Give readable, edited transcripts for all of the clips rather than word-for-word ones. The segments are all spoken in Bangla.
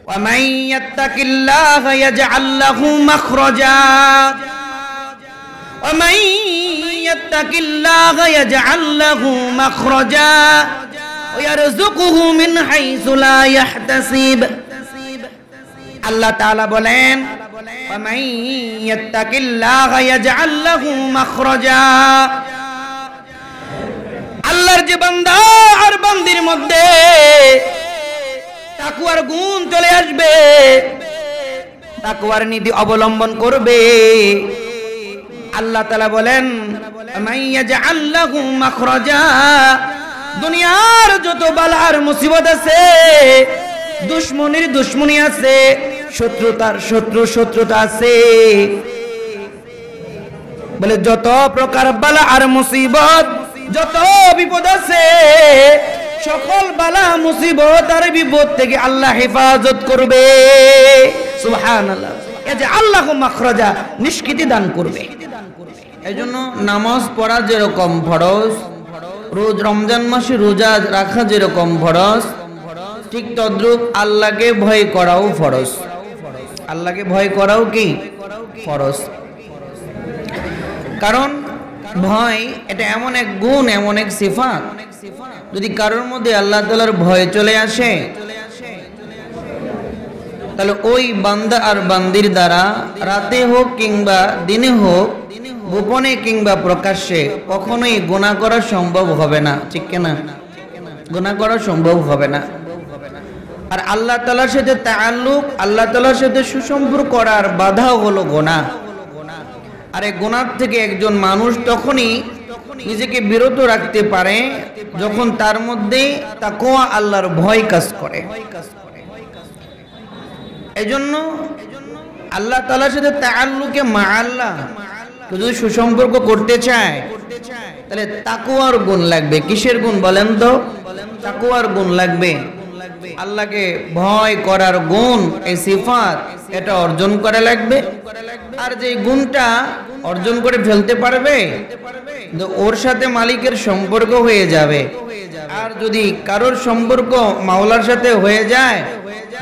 ومن يتق الله يجعل له مخرجا ومن يتق الله يجعل له مخرجا ويرزقه من حيث لا يحتسب আল্লাহ তাআলা বলেন ومن يتق الله يجعل له مخرجا আল্লাহর যে বান্দা আর বান্দির মধ্যে তাকওয়ার গুণ চলে আসবে, তাকওয়ার নীতি অবলম্বন করবে, আল্লাহ তাআলা বলেন মাইয়াজআল লাহু মাখরাজা, দুনিয়ার যত বালা আর মুসিবত আছে, দুশমনির দুশমনি আছে, শত্রুতার শত্রুতা আছে, বলে যত প্রকার বালা আর মুসিবত, যত বিপদ আছে, সকল বালা মুসিবত আর বিপদ থেকে আল্লাহ হেফাজত করবে। সুবহানাল্লাহ। এই যে আল্লাহু মাখরাজা, নিষ্কৃতি দান করবে। এজন্য নামাজ পড়া যেরকম ফরজ, রোজ রমজান মাসে রোজা রাখা যেরকম ফরজ, ঠিক তদ্রূপ আল্লাহকে ভয় করাও ফরজ। আল্লাহকে ভয় করাও কি ফরজ। কারণ ভয় এটা এমন এক গুণ, এমন এক সিফাত, যদি কারোর মধ্যে আল্লাহ তাআলার ভয় চলে আসে, তাহলে ওই বান্দা আর বান্দির দ্বারা রাতে হোক কিংবা দিনে হোক, গোপনে কিংবা প্রকাশ্যে, কখনোই গুনাহ করা সম্ভব হবে না। ঠিক কিনা? গুনাহ করা সম্ভব হবে না। আর আল্লাহ তাআলার সাথে তাআল্লুক, আল্লাহ তাআলার সাথে সুসম্পর্ক করার বাধা হলো গুনাহ। আর এই গুনাহ থেকে একজন মানুষ তখনই নিজেকে বিরত রাখতে পারে যখন তার মধ্যে তাকওয়া, আল্লাহর ভয় কাজ করে। এজন্য আল্লাহ তাআলার সাথে তাআল্লুকে মা আল্লাহ যদি সুসম্পর্ক করতে চায়, তাহলে তাকওয়ার গুণ লাগবে। কিসের গুণ বলেন তো? তাকওয়ার গুণ লাগবে। আল্লাহকে ভয় করার গুণ, এই সিফাত, এটা অর্জন করা লাগবে। আর যে গুণটা অর্জন করে ফেলতে পারবে, ওর সাথে মালিকের সম্পর্ক হয়ে যাবে। আর যদি কারোর সম্পর্ক মাওলার সাথে হয়ে যায়,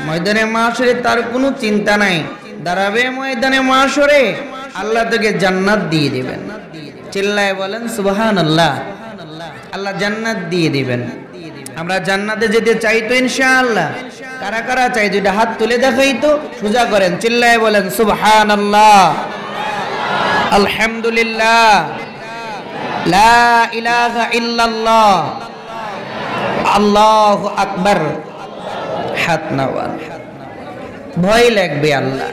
ময়দানে মাশরে তার কোনো চিন্তা নাই, দাঁড়াবে ময়দানে মাশরে, আল্লাহ তাকে জান্নাত দিয়ে দিবেন। চিল্লায় বলেন সুবহানাল্লাহ। আল্লাহ জান্নাত দিয়ে দিবেন। আমরা জান্নাতে যেতে চাই তো ইনশাআল্লাহ? কারা কারা চাই? দুইটা হাত তুলে দেখাই তো, সোজা করেন, চিল্লায় বলেন সুবহানাল্লাহ, আলহামদুলিল্লাহ, লা ইলাহা ইল্লাল্লাহ, আল্লাহু আকবার। হাত নাওয়ান। ভয় লাগবে আল্লাহ।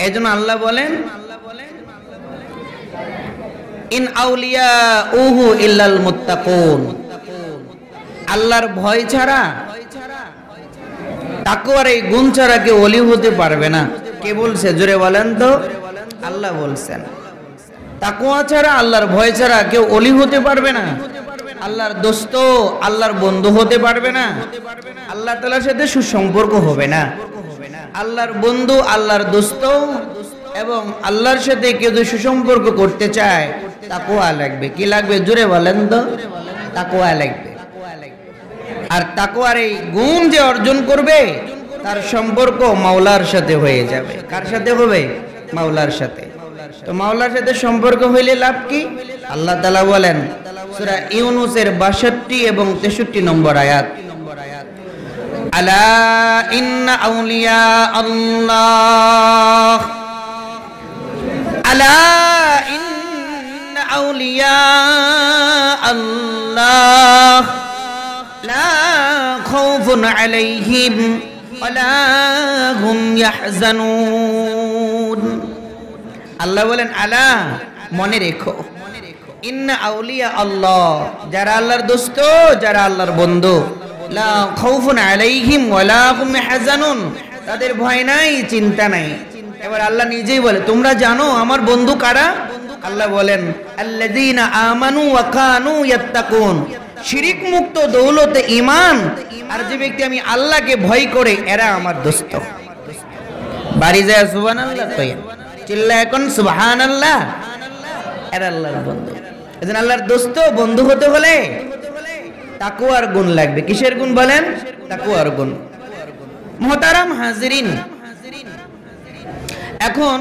এজন্য আল্লাহ বলেন ইন আউলিয়াউহু ইল্লাল মুত্তাকুন, আল্লাহর ভয় ছাড়া, তাকওয়ার এই গুণ ছাড়া কেউ ওলি হতে পারবে না। কে বলছে? জোরে বলেন তো। আল্লাহ বলছেন তাকওয়া ছাড়া, আল্লাহর ভয় ছাড়া কেউ ওলি হতে পারবে না, আল্লাহর দোস্ত, আল্লাহর বন্ধু হতে পারবে না, আল্লাহ তাআলার সাথে সুসম্পর্ক হবে না। আল্লাহর বন্ধু, আল্লাহর দোস্ত এবং আল্লাহর সাথে কেউ যদি সুসম্পর্ক করতে চায়, তাকওয়া লাগবে। কি লাগবে? জোরে বলেন তো। তাকওয়া লাগবে। আর তাকওয়ার এই গুণ যে অর্জন করবে, তার সম্পর্ক মাওলার সাথে হয়ে যাবে। কার সাথে হবে? মাওলার সাথে। তো মাওলার সাথে সম্পর্ক হইলে লাভ কি? আল্লাহ তাআলা বলেন সূরা ইউনূসের ৬২ এবং ৬৩ নম্বর আয়াত, আলা ইন্না আউলিয়া আল্লাহ, আলা ইন্না আউলিয়া আল্লাহ লা খাউফুন আলাইহিম ওয়ালা হুম ইয়াহজানুন। আল্লাহ বলেন আলা, মনে রেখো, ইন্না আউলিয়া আল্লাহ, যারা আল্লাহর দোস্ত, যারা আল্লাহর বন্ধু, লা খাউফুন আলাইহিম ওয়ালা হুম ইয়াহজানুন, তাদের ভয় নাই, চিন্তা নাই। এবার আল্লাহ নিজেই বলে, তোমরা জানো আমার বন্ধু কারা? আল্লাহ বলেন আল্লাযীনা আমানু ওয়া কানু ইয়াত্তাকুন, শিরিক মুক্ত দৌলতে ঈমান, আর যে ব্যক্তি আমি আল্লাহকে ভয় করে, এরা আমার দোস্ত। বাড়ি যায় সুবহানাল্লাহ কইেন, চিল্লা এখন সুবহানাল্লাহ। এরা আল্লাহর বন্ধু। এজন্য আল্লাহর দোস্ত, বন্ধু হতে হলে তাকওয়ার গুণ লাগবে। কিসের গুণ বলেন? তাকওয়ার গুণ। মুহতারাম হাজিরিন, এখন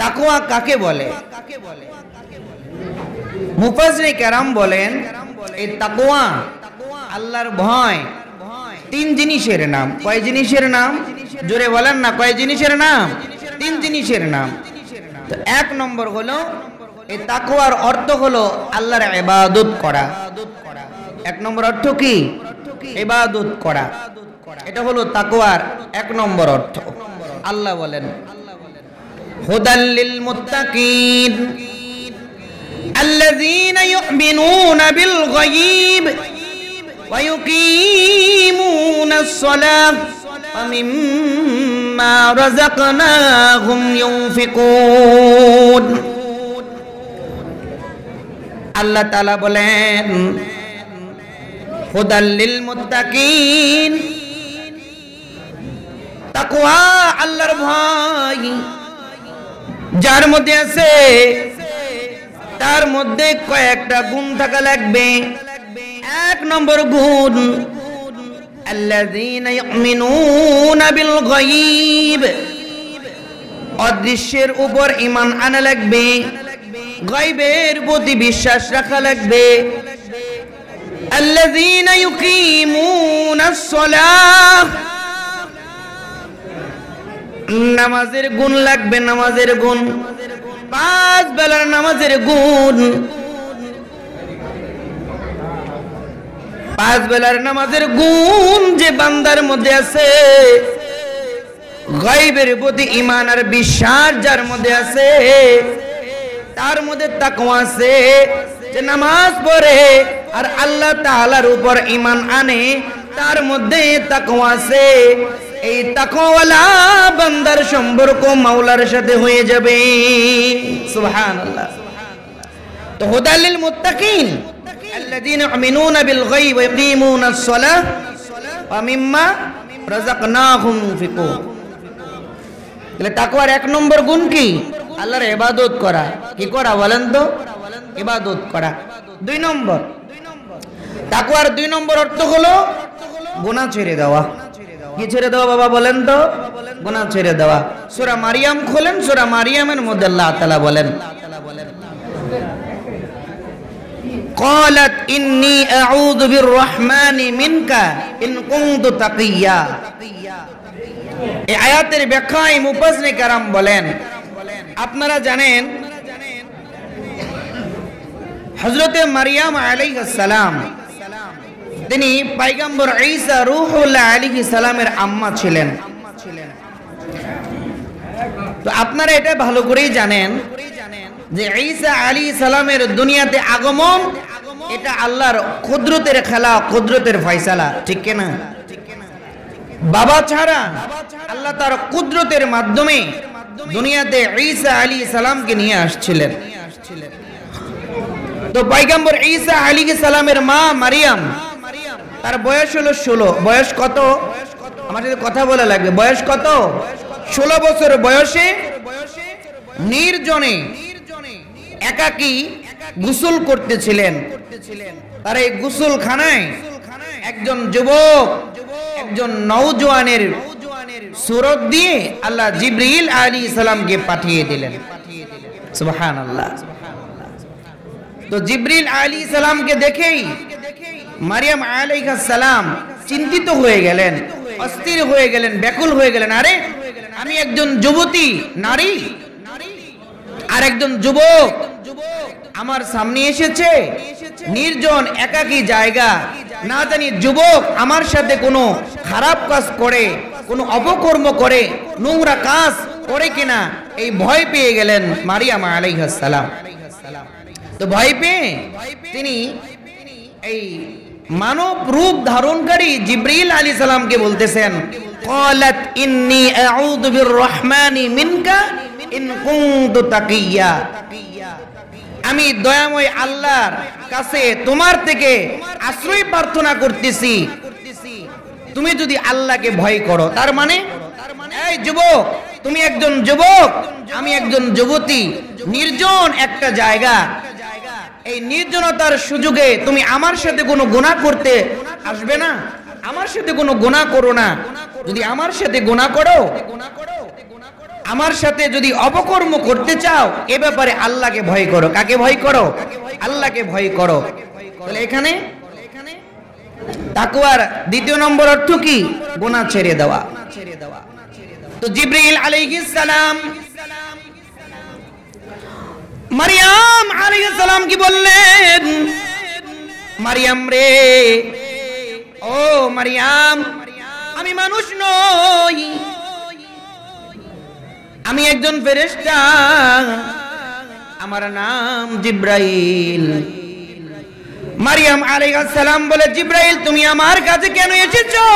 তাকওয়া কাকে বলে? মুফাসসিরিনে কেরাম বলেন এই তাকওয়া আল্লাহর ভয় তিন জিনিসের নাম। কয় জিনিসের নাম? জোরে বলেন না, কয় জিনিসের নাম? তিন জিনিসের নাম। তো এক নম্বর হলো এই তাকওয়ার অর্থ হলো আল্লাহর ইবাদত করা। এক নম্বর অর্থ কি? ইবাদত করা। এটা হলো তাকওয়ার এক নম্বর অর্থ। আল্লাহ বলেন হুদাল লিল মুত্তাকিন আল্লাযীনা ইউমিনুনা বিল গায়ব ওয়া ইউকিমুনাস সালাহ ওয়া মিম্মা রাযাকনাহুম ইউনফিকুন। আল্লাহ তাআলা বলেন হুদাল লিল মুত্তাকিন, তাকওয়া আল্লাহর ভয় যার মধ্যে আছে তার মধ্যে কয়েকটা গুণ থাকা লাগবে। এক নম্বর গুণ আল্লাযীনা ইউমিনুনা বিল গায়ব, অদৃশ্যের উপর ঈমান আনা লাগবে, গায়বের প্রতি বিশ্বাস রাখা লাগবে। আল্লাযীনা ইউকিমুনাস সালাহ, নামাজের গুণ লাগবে, নামাজের গুণ, পাঁচ বেলার নামাজের গুণ। পাঁচ বেলার নামাজের গুণ যে বান্দার মধ্যে আছে, গায়বের প্রতি ঈমান আর বিশ্বাস যার মধ্যে আছে, তার মধ্যে তাকওয়া আছে। যে নামাজ পড়ে আর আল্লাহ তাআলার উপর ঈমান আনে, তার মধ্যে তাকওয়া আছে। এই তাকওয়াওয়ালা বান্দার সম্পর্ক মাওলার সাথে হয়ে যাবে। সুবহানাল্লাহ। তো হুদাল লিল মুত্তাকিন আল্লাযীনা ইউমিনুনা বিল গায়ব ওয়া ইয়াকিমুনাস সালাহ ওয়া মিম্মা রাযাকনাহুম ইউনফিকুন। তাহলে তাকওয়ার এক নম্বর গুণ কি? আল্লাহর ইবাদত করা। কি করা বলেন তো? ইবাদত করা। দুই নম্বর তাকওয়ার দুই নম্বর অর্থ হলো গুনাহ ছেড়ে দেওয়া। কি ছেড়ে দেওয়া বাবা বলেন তো? গুনাহ ছেড়ে দেওয়া। সূরা মারিয়াম খোলেন, সূরা মারিয়ামের মধ্যে আল্লাহ তাআলা বলেন ক্বালাত ইন্নী আউযু বিররহমানি মিনকা ইন কুনতু তাকিয়্যা। এই আয়াতের ব্যাখ্যায় মুফাসসিরিনে কেরাম বলেন, আপনারা জানেন হযরতে মারিয়াম আলাইহিস সালাম তিনি পয়গম্বর ঈসা রূহুল্লাহ আলাইহিস সালামের আম্মা ছিলেন। তো আপনারা এটা ভালো করেই জানেন যে ঈসা আলাইহিস সালামের দুনিয়াতে আগমন এটা আল্লাহর কুদরতের খেলা, কুদরতের ফয়সালা, ঠিক কি না? বাবা ছাড়া আল্লাহ তার কুদরতের মাধ্যমে দুনিয়াতে ঈসা আলাইহিস সালামকে নিয়ে আসছিলেন। তো পয়গম্বর ঈসা আলাইহিস সালামের মা মারিয়াম, তার বয়স হলো 16। বয়স কত? আমার সাথে কথা বলা লাগবে। বয়স কত? 16 বছর বয়সে নির্জনে একাকী গোসল করতেছিলেন। তার এই গোসলখানায় একজন যুবক, একজন নওজোয়ানের সুরত দিয়ে আল্লাহ জিবরিল আলাইহিস সালামকে পাঠিয়ে দিলেন। সুবহানাল্লাহ। তো জিবরিল আলাইহিস সালামকে দেখেই মারিয়াম আলাইহিস সালাম চিন্তিত হয়ে গেলেন, অস্থির হয়ে গেলেন, ব্যাকুল হয়ে গেলেন। আরে আমি একজন যুবতী নারী আর একজন যুবক আমার সামনে এসেছে, নির্জন একাকী জায়গা, না জানি যুবক আমার সাথে কোনো খারাপ কাজ করে, কোনো অপকর্ম করে, নোংরা কাজ করে কিনা, এই ভয় পেয়ে গেলেন মারিয়াম আলাইহিস সালাম। তো ভয় পেয়ে তিনি এই মানব রূপ ধারণকারী জিবরিল আলাইহিস সালামকে বলতেছেন ক্বালাত ইন্নী আউযু বিররহমানি মিনকা ইন কুনতু তাকিয়্যা। আমি দয়াময় আল্লাহর কাছে তোমার থেকে আশ্রয় প্রার্থনা করতেছি, তুমি যদি আল্লাহকে ভয় করো। তার মানে এই যুবক, তুমি একজন যুবক, আমি একজন যুবতী, নির্জন একটা জায়গা, এই নির্জনতার সুযোগে তুমি আমার সাথে কোনো গুনাহ করতে আসবে না, আমার সাথে কোনো গুনাহ করো না। যদি আমার সাথে গুনাহ করো, আমার সাথে যদি অপকর্ম করতে চাও, এ ব্যাপারে আল্লাহকে ভয় করো। কাকে ভয় করো? আল্লাহকে ভয় করো। তাহলে এখানে তাকওয়ার দ্বিতীয় নম্বর অর্থ কি? গুনাহ ছেড়ে দেওয়া। তো জিবরিল আলাইহিস সালাম মারিয়াম আলাইহিস সালাম কি বললেন? মারিয়াম রে, ও মারিয়াম, আমি মানুষ নই, আমি একজন ফেরেশতা, আমার নাম জিবরাইল। মারিয়াম আলাইহিস সালাম বলে, জিবরাইল তুমি আমার কাছে কেন এসেছো?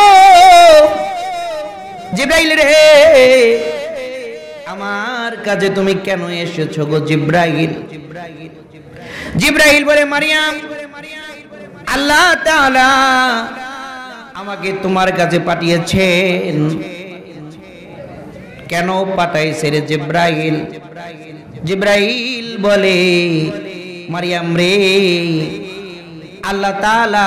জিবরাইল রে, আমার কাছে তুমি কেন এসেছো গো জিবরাইল? জিবরাইল বলে, মারিয়াম, আল্লাহ তাআলা আমাকে তোমার কাছে পাঠিয়েছেন। কেন পাঠাইছে রে জিবরাইল? জিবরাইল বলে, মারিয়াম রে, আল্লাহ তাআলা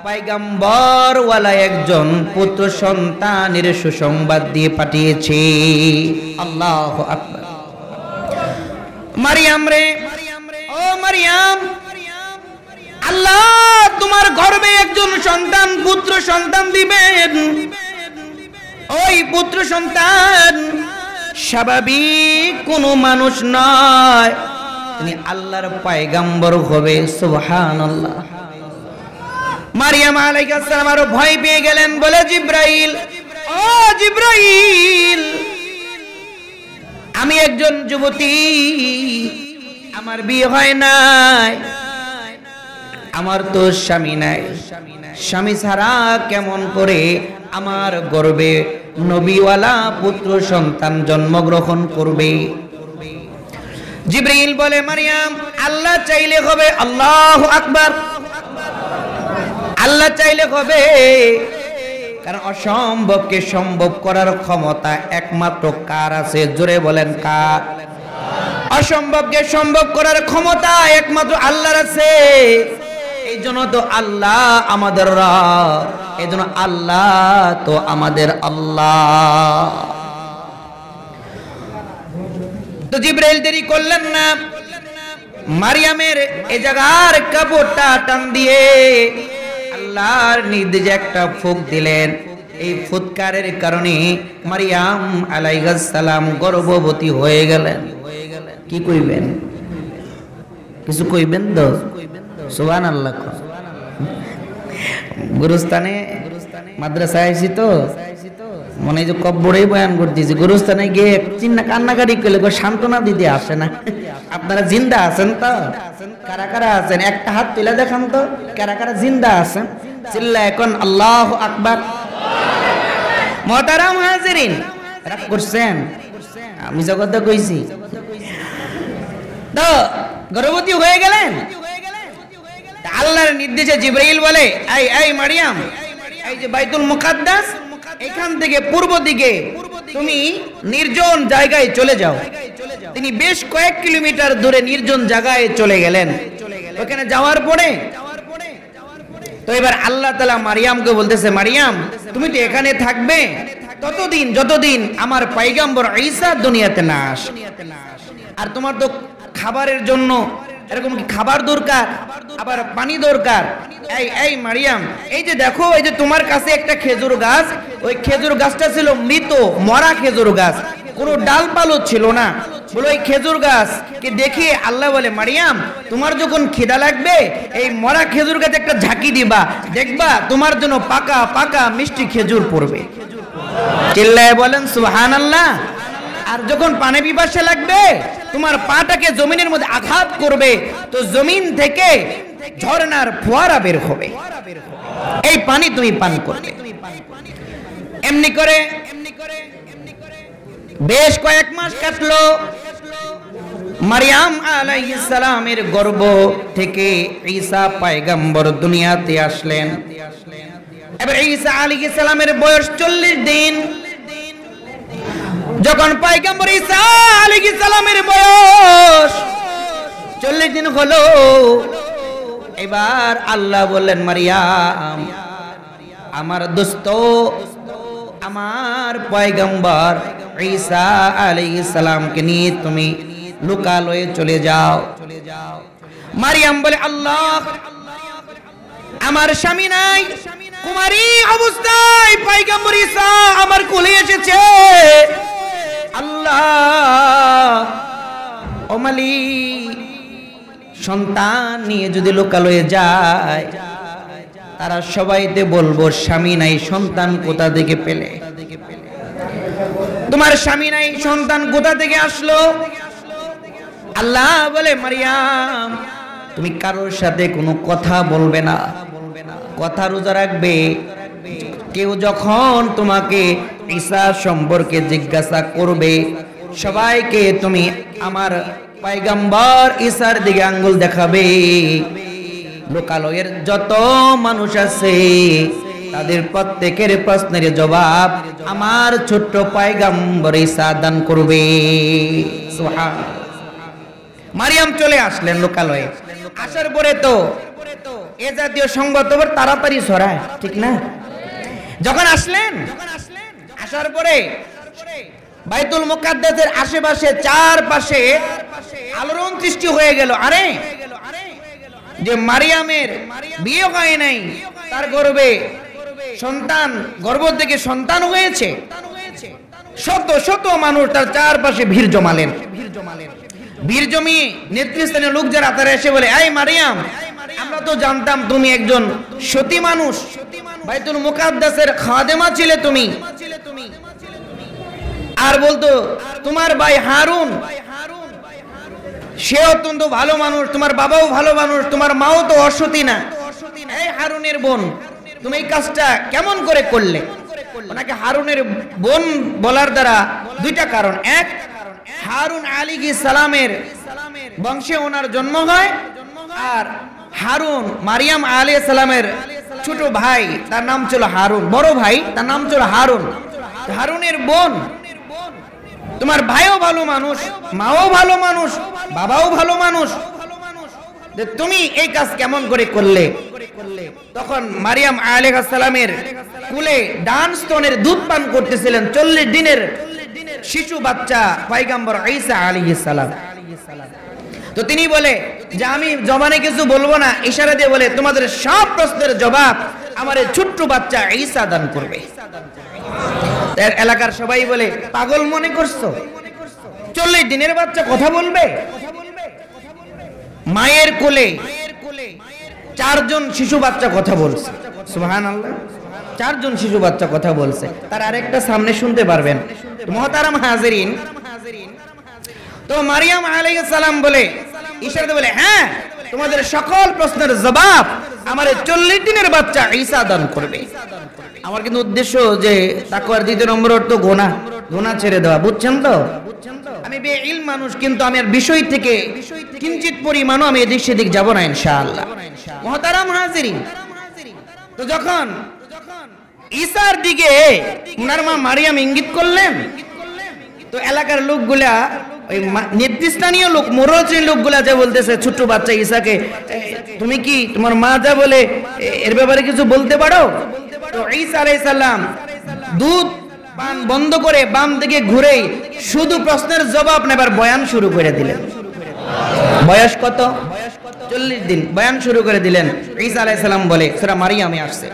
পয়গম্বর ওয়ালা একজন পুত্র সন্তানের সুসংবাদ দিয়ে পাঠিয়েছে। আল্লাহু আকবার। মারিয়াম রে, ও মারিয়াম, আল্লাহ তোমার গর্ভে একজন সন্তান, পুত্র সন্তান দিবেন। ওই পুত্র সন্তান স্বাভাবিক কোনো মানুষ নয়, তিনি আল্লাহর পয়গম্বর হবে। সুবহানাল্লাহ। মারিয়াম আলাইহিস সালাম আরো ভয় পেয়ে গেলেন, বলে, জিবরাইল, ও জিবরাইল, আমি একজন যুবতী, আমার বিয়ে হয় নাই, আমার তো স্বামী নাই, স্বামী ছাড়া কেমন করে আমার গর্ভে নবীওয়ালা পুত্র সন্তান জন্মগ্রহণ করবে? জিবরাইল বলে, মারিয়াম, আল্লাহ চাইলে হবে। আল্লাহু আকবার। আল্লাহ চাইলে হবে, কারণ অসম্ভবকে সম্ভব করার ক্ষমতা একমাত্র কার আছে? জোরে বলেন, কার? অসম্ভবকে সম্ভব করার ক্ষমতা একমাত্র আল্লাহর আছে। এই জন্য তো আল্লাহ আমাদের রব, এই জন্য আল্লাহ তো আমাদের আল্লাহ। তো জিবরাইল দেরি করলেন না, মারিয়ামের এই জায়গার কাপড়টা টান দিয়ে আল্লাহর নির্দেশে একটা ফুঁক দিলেন। এই ফুৎকারের কারণে মারিয়াম আলাইহিস সালাম গর্ভবতী হয়ে গেলেন। কি কইবেন? কিছু কইবেন তো? সুবহানাল্লাহ। গুরুস্থানে মাদ্রাসায় আইছি তো মনে হয় যে কব্বরেই বয়ান করতেছি। গুরুস্থানে গিয়ে চিন্না কান্নাকাটি করলে সান্ত্বনা দিতে আসে না। আপনারা জিন্দা আছেন তো? কারা কারা আছেন একটা হাত তুলে দেখান তো, কারা কারা জিন্দা আছেন? চিল্লা এখন আল্লাহু আকবার। মুহতারাম হাজিরিন, রাগ করছেন? আমি জগতে কইছি তো গর্ভবতী হয়ে গেলেন। আল্লাহর নির্দেশে জিবরাইল বলে, এই এই মারিয়াম, এই যে বাইতুল মুকাদ্দাস, এখান থেকে পূর্ব দিকে তুমি নির্জন জায়গায় চলে যাও। তিনি বেশ কয়েক কিলোমিটার দূরে নির্জন জায়গায় চলে গেলেন। ওখানে যাওয়ার পরে তো এবার আল্লাহ তাআলা মারিয়ামকে বলতেছে, মারিয়াম, তুমি তো এখানে থাকবে ততদিন যতদিন আমার পয়গম্বর ঈসা দুনিয়াতে না আসে। আর তোমার তো খাবারের জন্য এরকম কি খাবার দরকার, আবার পানি দরকার। এই এই মারিয়াম, এই যে দেখো, এই যে তোমার কাছে একটা খেজুর গাছ, ওই খেজুর গাছটা ছিল মৃত, মরা খেজুর গাছ, কোনো ডালপালও ছিল না। বলে ওই খেজুর গাছ কে দেখে আল্লাহ বলে, মারিয়াম, তোমার যখন খিদা লাগবে এই মরা খেজুর গাছে একটা ঝাঁকি দিবা, দেখবা তোমার জন্য পাকা পাকা মিষ্টি খেজুর পড়বে। চিল্লায় বলেন সুবহানাল্লাহ। আর যখন পানি পিপাসা লাগবে, তোমার পাটাকে জমিনের মধ্যে আঘাত করবে, তো জমিন থেকে ঝর্ণার ফোয়ারা বের হবে, এই পানি তুমি পান করবে। এমনি করে বেশ কয়েক মাস কাটলো। মারিয়াম আলাইহিস সালামের গর্ভ থেকে ঈসা পয়গম্বর দুনিয়াতে আসলেন। এবার ঈসা আলাইহিস সালামের বয়স 40 দিন। যখন পয়গম্বর ঈসা আলাইহিস সালামের বয়স 40 দিন হলো, এবার আল্লাহ বললেন, মারিয়াম, আমার দোস্ত আমার পয়গম্বর ঈসা আলাইহিস সালামকে নিয়ে তুমি লোকালয়ে চলে যাও। মারিয়াম বলে, আল্লাহ, আমার স্বামী নাই, কুমারী অবস্থায় পয়গম্বর ঈসা আমার কোলে এসেছে। আল্লাহ, ও মালিক, সন্তান নিয়ে যদি লোকালয়ে যায় তারা সবাইতে বলবো স্বামী নাই, সন্তান কোথা থেকে পেলে? তোমার স্বামী নাই, সন্তান কোথা থেকে আসলো? আল্লাহ বলে, মারিয়াম, তুমি কারোর সাথে কোনো কথা বলবে না, কথা রোজা রাখবে। কেউ যখন তোমাকে ঈসা সম্পর্কে জিজ্ঞাসা করবে, সবাইকে তুমি আমার পয়গম্বর ঈসার দিকে আঙ্গুল দেখাবে। লোকালয়ের যত মানুষ আছে তাদের প্রত্যেকের প্রশ্নের জবাব আমার ছোট্ট পয়গম্বর ঈসা দান করবে। সুবহানাল্লাহ। মারিয়াম চলে আসলেন লোকালয়ে। আসার পরে তো এ জাতীয় সংবাদ তাড়াতাড়ি ছড়ায়, ঠিক না? যখন আসলেন, আসার পরে বাইতুল মুকাদ্দাসের আশেপাশে চারপাশে আলোড়ন সৃষ্টি হয়ে গেল। আরে, যে মারিয়ামের বিয়ে হয় নাই, তার গর্ভে সন্তান, গর্ভ থেকে সন্তান হয়েছে। শত শত মানুষ তার চারপাশে ভিড় জমালেন। ভিড় জমিয়ে নেতৃস্থানীয় লোক যারা তারা এসে বলে, এই মারিয়াম, আমরা তো জানতাম তুমি একজন সতী মানুষ, বাইতুল মুকাদ্দাসের খাদেমা ছিলে তুমি। আর বলতো তোমার ভাই হারুন, সে অত্যন্ত ভালো মানুষ, তোমার বাবাও ভালো মানুষ, তোমার মাও তো অসতী না। এই হারুনের বোন, তুমি এই কাজটা কেমন করে করলে? ওনাকে হারুনের বোন বলার দ্বারা দুইটা কারণ। এক, হারুন আলাইহিস সালামের বংশে ওনার জন্ম হয়, আর হারুন মারিয়াম আলাইহিস সালামের ছোট ভাই, তার নাম ছিল হারুন, বড় ভাই, তার নাম ছিল হারুন। হারুনের বোন, তোমার ভাইও ভালো মানুষ, মাও ভালো মানুষ, বাবাও ভালো মানুষ, তুমি এই কাজ কেমন করে করলে? তখন মারিয়াম আলাইহিস সালামের কুলে ডান স্তনের দুধ পান করতেছিলেন 40 দিনের শিশু বাচ্চা পয়গম্বর ঈসা আলাইহিস সালাম। তো তিনি বলে যে আমি জবানে কিছু বলবো না, ইশারা দিয়ে বলে তোমাদের সব প্রশ্নের জবাব আমার এই ছোট্ট বাচ্চা ঈসা দান করবে। এলাকার সবাই বলে, পাগল মনে করছো? 40 দিনের বাচ্চা কথা বলবে? মায়ের কোলে 4 জন শিশু বাচ্চা কথা বলছে। সুবহানাল্লাহ, 4 জন শিশু বাচ্চা কথা বলছে। তার আরেকটা সামনে শুনতে পারবেন। মুহতারাম হাজিরিন, তো মারিয়াম আলাইহিস সালাম বলে, ইশারাতে বলে, হ্যাঁ, তোমাদের সকল প্রশ্নের জবাব আমার 40 দিনের বাচ্চা ঈসা দান করবে। আমার কিন্তু উদ্দেশ্য যে তাকওয়ার দ্বিতীয় নম্বর অর্থ গুনাহ ছেড়ে দেওয়া, বুঝছেন তো? আমি বেইলম মানুষ, কিন্তু আমি আর বিষয় থেকে কিঞ্চিত পরিমাণও আমি এদিক সেদিক যাব না ইনশাআল্লাহ। মুহতারাম হাজিরিন, তো যখন ঈসার দিকে ওনার মা মারিয়াম ইঙ্গিত করলেন, তো এলাকার লোকগুলা, ওই নেতৃস্থানীয় লোক, মোরচের লোকগুলা যা বলতেছে ছোট্ট বাচ্চা ঈসাকে, তুমি কি তোমার মা যা বলে এর ব্যাপারে কিছু বলতে পারো? তো ঈসা আলাইহিস সালাম দুধ পান বন্ধ করে বাম দিকে ঘুরে শুধু প্রশ্নের জবাব নেবার বয়ান শুরু করে দিলেন। বয়স কত? 40 দিন। বয়ান শুরু করে দিলেন। ঈসা আলাইহিস সালাম বলে, সূরা মারিয়ামে আসছে,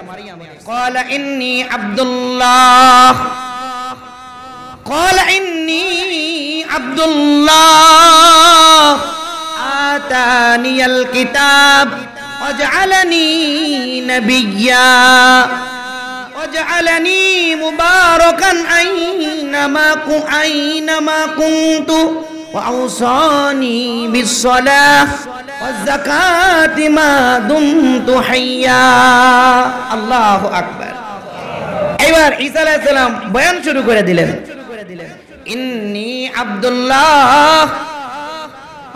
ক্বালা ইন্নী আব্দুল্লাহ, ক্বালা ইন্নী আব্দুল্লাহ আতানিয়াল কিতাব ওয়াজআলানি নাবিয়্যা ওয়াজআলানি মুবারাকান আইনামা কুনতু ওয়াউসানি বিসসালাহ ওয়াযাকাতি মা দুমতু হাইয়্যা। আল্লাহু আকবার। এবার ঈসা আলাইহিস সালাম বয়ান শুরু করে দিলেন, ইন্নী আব্দুল্লাহ।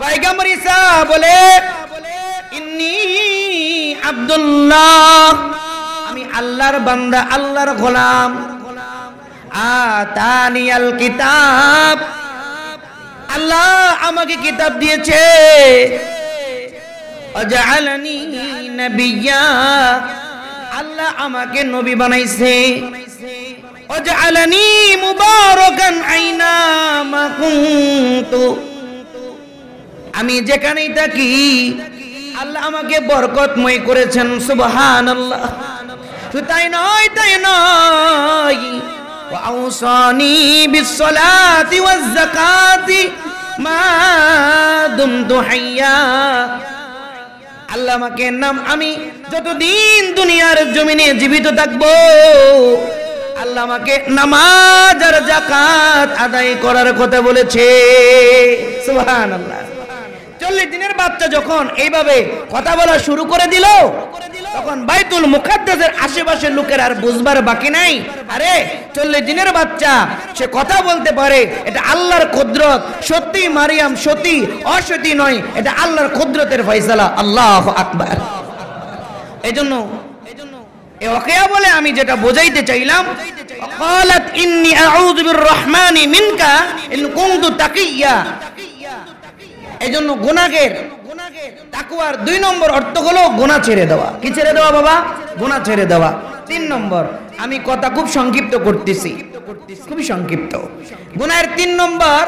পয়গম্বর ঈসা বলে, ইন্নী আব্দুল্লাহ, আমি আল্লাহর বান্দা, আল্লাহর গোলাম। আতানিয়াল কিতাব, আল্লাহ আমাকে কিতাব দিয়েছে। ওয়াজআলানি নাবিয়্যা, আল্লাহ আমাকে নবী বানাইছে। ওয়াজআলানি মুবারাকান আইনা মা কুনতু, আমি যেখানেই থাকি আল্লাহ আমাকে বরকতময় করেছেন। সুবহানাল্লাহ। তাই নয়, তাই নয়, ওয়া আওসানি বিসসালাতি ওয়াজ যাকাতি মা দুমতু হাইয়া, আল্লাহ আমাকে আমি যতদিন দুনিয়ার জমিনে জীবিত থাকবো আল্লাহ আমাকে নামাজ আর যাকাত আদায় করার কথা বলেছে। সুবহানাল্লাহ। 40 দিনের বাচ্চা যখন এইভাবে কথা বলা শুরু করে দিল, তখন বাইতুল মুকাদ্দাসের আশেপাশের লোকের আর বুঝবার বাকি নাই, আরে 40 দিনের বাচ্চা সে কথা বলতে পারে, এটা আল্লাহর কুদরত। সত্যি মারিয়াম সতী, অসতী নয়, এটা আল্লাহর কুদরতের ফয়সালা। আল্লাহু আকবার। এজন্য এই ওয়াকিয়া বলে আমি যেটা বোঝাইতে চাইলাম, ক্বালাত ইন্নী আউযু বিররহমানি মিনকা ইন কুনতু তাকিয়া। এজন্য গুনাহের তাকওয়ার 2 নম্বর অর্থ হলো গুনাহ ছেড়ে দেওয়া। কি ছেড়ে দেওয়া বাবা? গুনাহ ছেড়ে দেওয়া। 3 নম্বর, আমি কথা খুব সংক্ষিপ্ত করতেছি, খুবই সংক্ষিপ্ত। গুনাহের 3 নম্বর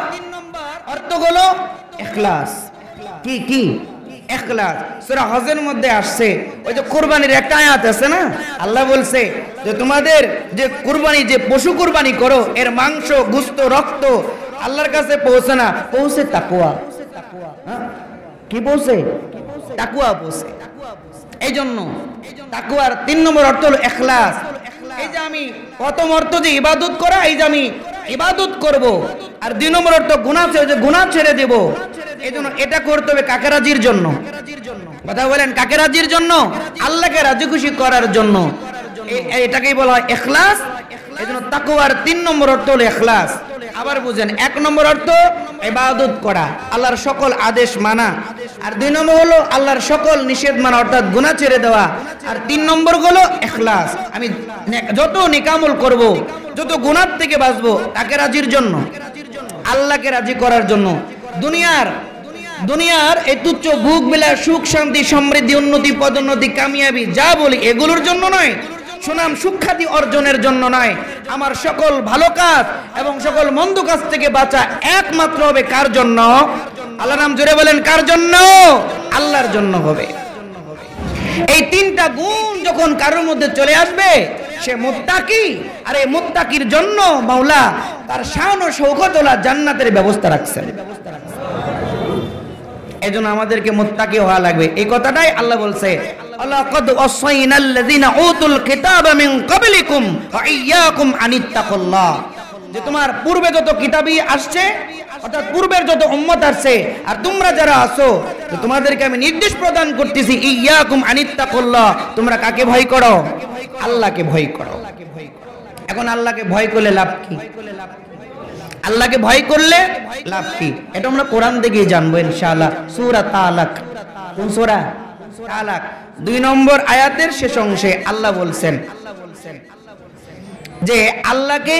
অর্থ হলো ইখলাস। কি কি? ইখলাস। সূরা হজের মধ্যে আসছে, ওই যে কুরবানির একটা আয়াত আছে না, আল্লাহ বলছে যে তোমাদের যে কুরবানি, যে পশু কুরবানি করো, এর মাংস, গোশত, রক্ত আল্লাহর কাছে পৌঁছে না, পৌঁছে তাকওয়া। কি পৌঁছে? তাকওয়া পৌঁছে। এই জন্য তাকওয়ার 3 নম্বর অর্থ হলো ইখলাস। এই যে আমি প্রথম অর্থ যে ইবাদত করা, এই যে আমি ইবাদত করব, আর 2 নম্বর অর্থ গুনাহ, যে গুনাহ ছেড়ে দেব। এই জন্য এটা করতে হবে কাকে রাজির জন্য? কথা বলেন, কাকে রাজির জন্য? আল্লাহকে রাজি খুশি করার জন্য। এটাকেই বলা হয় ইখলাস। এই জন্য তাকওয়ার 3 নম্বর অর্থ হলো ইখলাস। আবার বুঝেন, 1 নম্বর অর্থ ইবাদত করা, আল্লাহর সকল আদেশ মানা, আর 2 নম্বর হলো আল্লাহর সকল নিষেধ মানা, অর্থাৎ গুনাহ ছেড়ে দেওয়া, আর 3 নম্বর হলো ইখলাস। আমি যত নেকামল করব, যত গুনাহ থেকে বাঁচবো, কাকে রাজির জন্য? আল্লাহকে রাজি করার জন্য। দুনিয়ার এই তুচ্ছ ভোগ বিলাস, সুখ শান্তি, সমৃদ্ধি, উন্নতি, পদোন্নতি, কামিয়াবি যা বলি, এগুলোর জন্য নয়, সুনাম সুখ্যাতি অর্জনের জন্য নয়। আমার সকল ভালো কাজ এবং সকল মন্দ কাজ থেকে বাঁচা একমাত্র হবে কার জন্য? আল্লাহর নাম জোরে বলেন, কার জন্য? আল্লাহর জন্য হবে। এই 3টা গুণ যখন কারোর মধ্যে চলে আসবে, সে মুত্তাকি। আর এই মুত্তাকির জন্য মাওলা তার শান ও শৌকত ওলা জান্নাতের ব্যবস্থা রাখছেন। এজন্য আমাদেরকে মুত্তাকি হওয়া লাগবে। এই কথাটাই আল্লাহ বলছে, লাকাদ ওয়াসাইনাল্লাযিনা উতুল কিতাবা মিন ক্বাবলিকুম ওয়া ইয়্যাকুম আনিত্তাকুল্লাহ, যে তোমার পূর্বে যত কিতাবী আসছে, অর্থাৎ পূর্বের যত উম্মত আসছে, আর তোমরা যারা আছো, তো তোমাদেরকে আমি নির্দেশ প্রদান করতেছি, ইয়্যাকুম আনিত্তাকুল্লাহ, তোমরা কাকে ভয় করো? আল্লাহকে ভয় করো। এখন আল্লাহকে ভয় করলে লাভ কি? আল্লাহকে ভয় করলে লাভ কি? এটা আমরা কোরআন থেকেই জানবো ইনশাআল্লাহ। সূরা তালাক। কোন সূরা? তালাক 2 নম্বর আয়াতের শেষ অংশে আল্লাহ বলছেন যে আল্লাহকে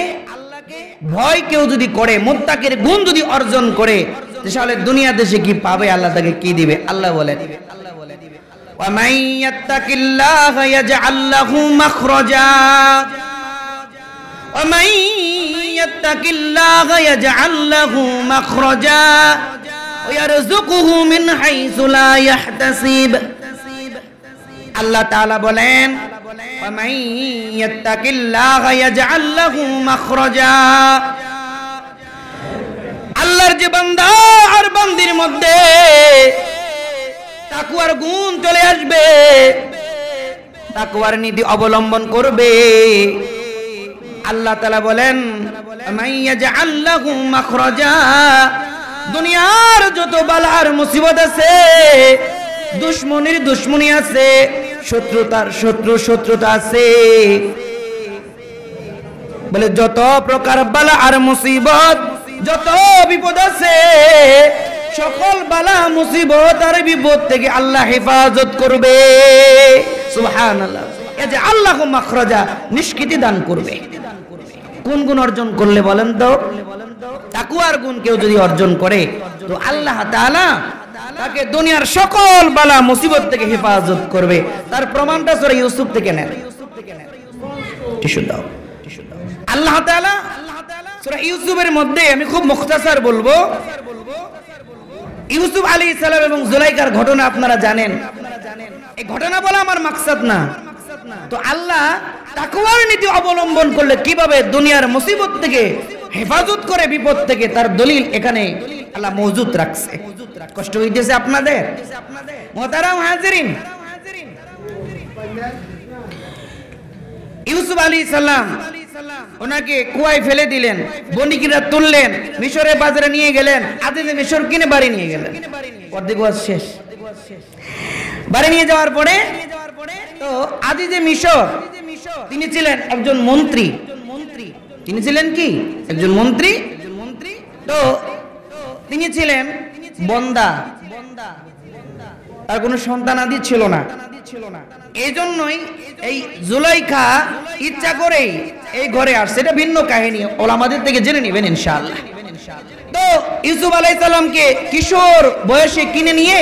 ভয় কেউ যদি করে, মুত্তাকির গুণ যদি অর্জন করে, তাহলে দুনিয়া দেশে কি পাবে, আল্লাহ তাকে কি দিবে? আল্লাহ বলেন, ওয়া মান ইয়াত্তাকিল্লাহা ইয়াজআল লাহু মাখরাজা, ওয়া মান ইয়াত্তাকিল্লাহা ইয়াজআল লাহু মাখরাজা ওয়া ইয়ারযুকুহু মিন হাইসু লা ইয়াহতাসিব। আল্লাহ তাআলা বলেন, ওয়া মান ইয়াত্তাকিল্লাহা ইয়াজআল লাহু মাখরাজা। আল্লাহর যে বান্দা আর বান্দির মধ্যে তাকওয়ার গুণ চলে আসবে, তাকওয়ার নীতি অবলম্বন করবে, আল্লাহ তাআলা বলেন, মান ইয়াজআল লাহু মাখরাজা। দুনিয়ার যত বালা আর মুসিবত আছে, দুশমনির দুশমনি আছে, শত্রুতার শত্রুতা আছে, বলে যত প্রকার বালা আর মুসিবত, যত বিপদ আছে, সকল বালা মুসিবত আর বিপদ থেকে আল্লাহ হেফাজত করবে। সুবহানাল্লাহ। এই যে আল্লাহু মাখরাজা, নিষ্কৃতি দান করবে। কোন গুণ অর্জন করলে বলেন তো? তাকওয়ার গুণ কেউ যদি অর্জন করে, তো আল্লাহ তাআলা তাকে দুনিয়ার সকল বালা মুসিবত থেকে হেফাজত করবে। তার প্রমাণটা সূরা ইউসুফ থেকে নেন। টিস্যু দাও। আল্লাহ তাআলা সূরা ইউসুফের মধ্যে আমি খুব মুখতাসার বলবো, ইউসুফ আলাইহিস সালাম এবং জুলাইখার ঘটনা আপনারা জানেন। এই ঘটনা বলা আমার মাকসাদ না। তো আল্লাহ তাকওয়ার নীতি অবলম্বন করলে কিভাবে দুনিয়ার মুসিবত থেকে হেফাজত করে, বিপদ থেকে, তার দলিল এখানে আল্লাহ মওজুদ রাখছে। কষ্ট হইতেছে আপনাদের? মুহতারাম হাজিরিন, ইউসুফ আলাইহিস সালাম ওনাকে কুয়ায় ফেলে দিলেন, বণিকেরা তুললেন, মিশরের বাজারে নিয়ে গেলেন, আজিজে মিশর কিনে বাড়ি নিয়ে গেলেন। অর্ধেক ওয়াজ শেষ। বাড়ি নিয়ে যাওয়ার পরে তো আজিজে মিশর তিনি ছিলেন একজন মন্ত্রী। তিনি ছিলেন কি? একজন মন্ত্রী। তো তিনি ছিলেন বন্দা, তার কোনো সন্তান আদি ছিল না। এই জন্যই এই জুলাইখা ইচ্ছা করেই এই ঘরে আসছে। এটা ভিন্ন কাহিনী, ওলামাদের থেকে জেনে নেবেন ইনশাআল্লাহ। তো ইউসুফ আলাইহিস সালামকে কিশোর বয়সে কিনে নিয়ে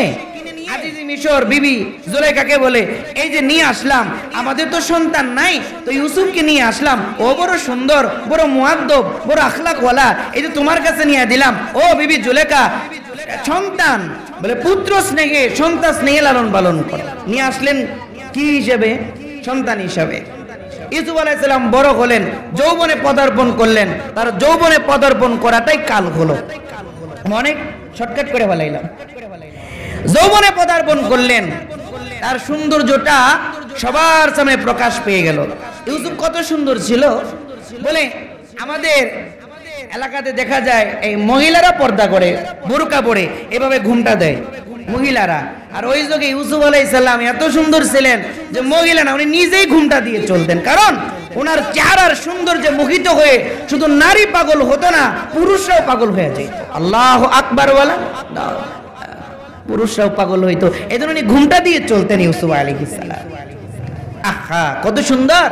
আজিজে মিশর বিবি জুলাইখাকে বলে, এই যে নিয়ে আসলাম, আমাদের তো সন্তান নাই, তো ইউসুফকে নিয়ে আসলাম, ও বড় সুন্দর, বড় মুআদ্দব, বড় আখলাকওয়ালা, এই যে তোমার কাছে নিয়ে দিলাম। ও বিবি জুলাইখা, সন্তান বলে পুত্র স্নেহে, সন্তান স্নেহে লালন পালন করে নিয়ে আসলেন। কি হিসেবে? সন্তান হিসাবে। ইউসুফ আলাইহিস সালাম বড় হলেন, যৌবনে পদার্পণ করলেন। তার যৌবনে পদার্পণ করাটাই কাল হলো। অনেক শর্টকাট করে বলাইলাম। যৌবনে পদার্পণ করলেন, তার সৌন্দর্যটা সবার সামনে প্রকাশ পেয়ে গেল। ইউসুফ কত সুন্দর ছিল বলে আমাদের এলাকাতে দেখা যায় এই মহিলারা পর্দা করে, বোরকা পরে, এভাবে ঘুমটা দেয় মহিলারা। আর ওই যুগে ইউসুফ আলাইহিস সালাম এত সুন্দর ছিলেন যে মহিলা না, উনি নিজেই ঘুমটা দিয়ে চলতেন। কারণ ওনার চেহারার সৌন্দর্যে মোহিত হয়ে শুধু নারী পাগল হতো না, পুরুষরাও পাগল হয়ে যেত। আল্লাহু আকবার বলা, পুরুষরাও পাগল হইতো। এই জন্য উনি ঘুমটা দিয়ে চলতেন ইউসুফ আলাইহিস সালাম। আহা, কত সুন্দর!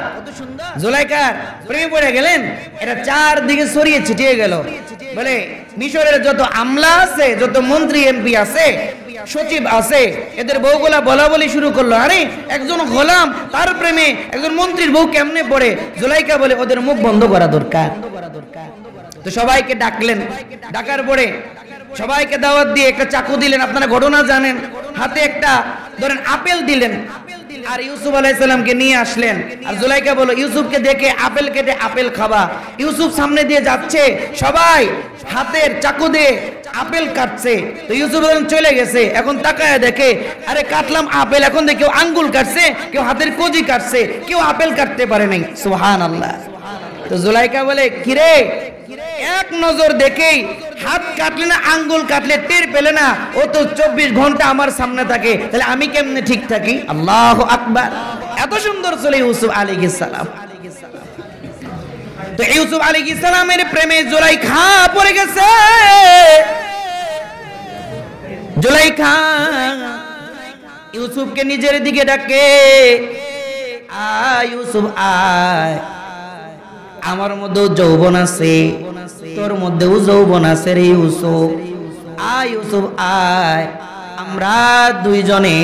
জুলাইখার প্রেমে পড়ে গেলেন। এটা চারদিকে ছড়িয়ে ছিটিয়ে গেল। বলে মিশরের যত আমলা আছে, যত মন্ত্রী এমপি আছে, সচিব আছে, এদের বউগুলা বলা বলি শুরু করলো, আরে একজন গোলাম তার প্রেমে একজন মন্ত্রীর বউ কেমনে পড়ে? জুলাইখা বলে ওদের মুখ বন্ধ করা দরকার। তো সবাইকে ডাকলেন। ডাকার পরে সবাইকে দাওয়াত দিয়ে একটা চাকু দিলেন, আপনারা ঘটনা জানেন। হাতে একটা ধরেন আপেল দিলেন, আর ইউসুফ আলাইহিস সালামকে নিয়ে আসলেন। আর জুলাইখা বলল, ইউসুফকে দেখে আপেল কেটে আপেল খাবা। ইউসুফ সামনে দিয়ে যাচ্ছে, সবাই হাতের চাকু দিয়ে আপেল কাটছে। তো ইউসুফ চলে গেছে। এখন তাকায় দেখে, আরে কাটলাম আপেল, এখন দেখে কেউ আঙ্গুল কাটছে, কেউ হাতের কজি কাটছে, কেউ আপেল কাটতে পারে নাই। সুবহানাল্লাহ। তো জুলাইখা বলে, কিরে, এক নজর দেখেই হাত কাটলে না আঙ্গুল কাটলে টের পেলে না? ও তো 24 ঘন্টা আমার সামনে থাকে, তাহলে আমি কেমনে ঠিক থাকি? আল্লাহু আকবার। এত সুন্দর ছিল ইউসুফ আলাইহিস সালাম। তো ইউসুফ আলাইহিস সালামের প্রেমে জুলাইখা পড়ে গেছে। জুলাইখা ইউসুফকে নিজের দিকে ডাকে, আয় ইউসুফ আয়, আমার মধ্যেও যৌবন আছে, তোর মধ্যেও যৌবন আছে রে ইউসুফ। আয় ইউসুফ আয়, আমরা দুইজনে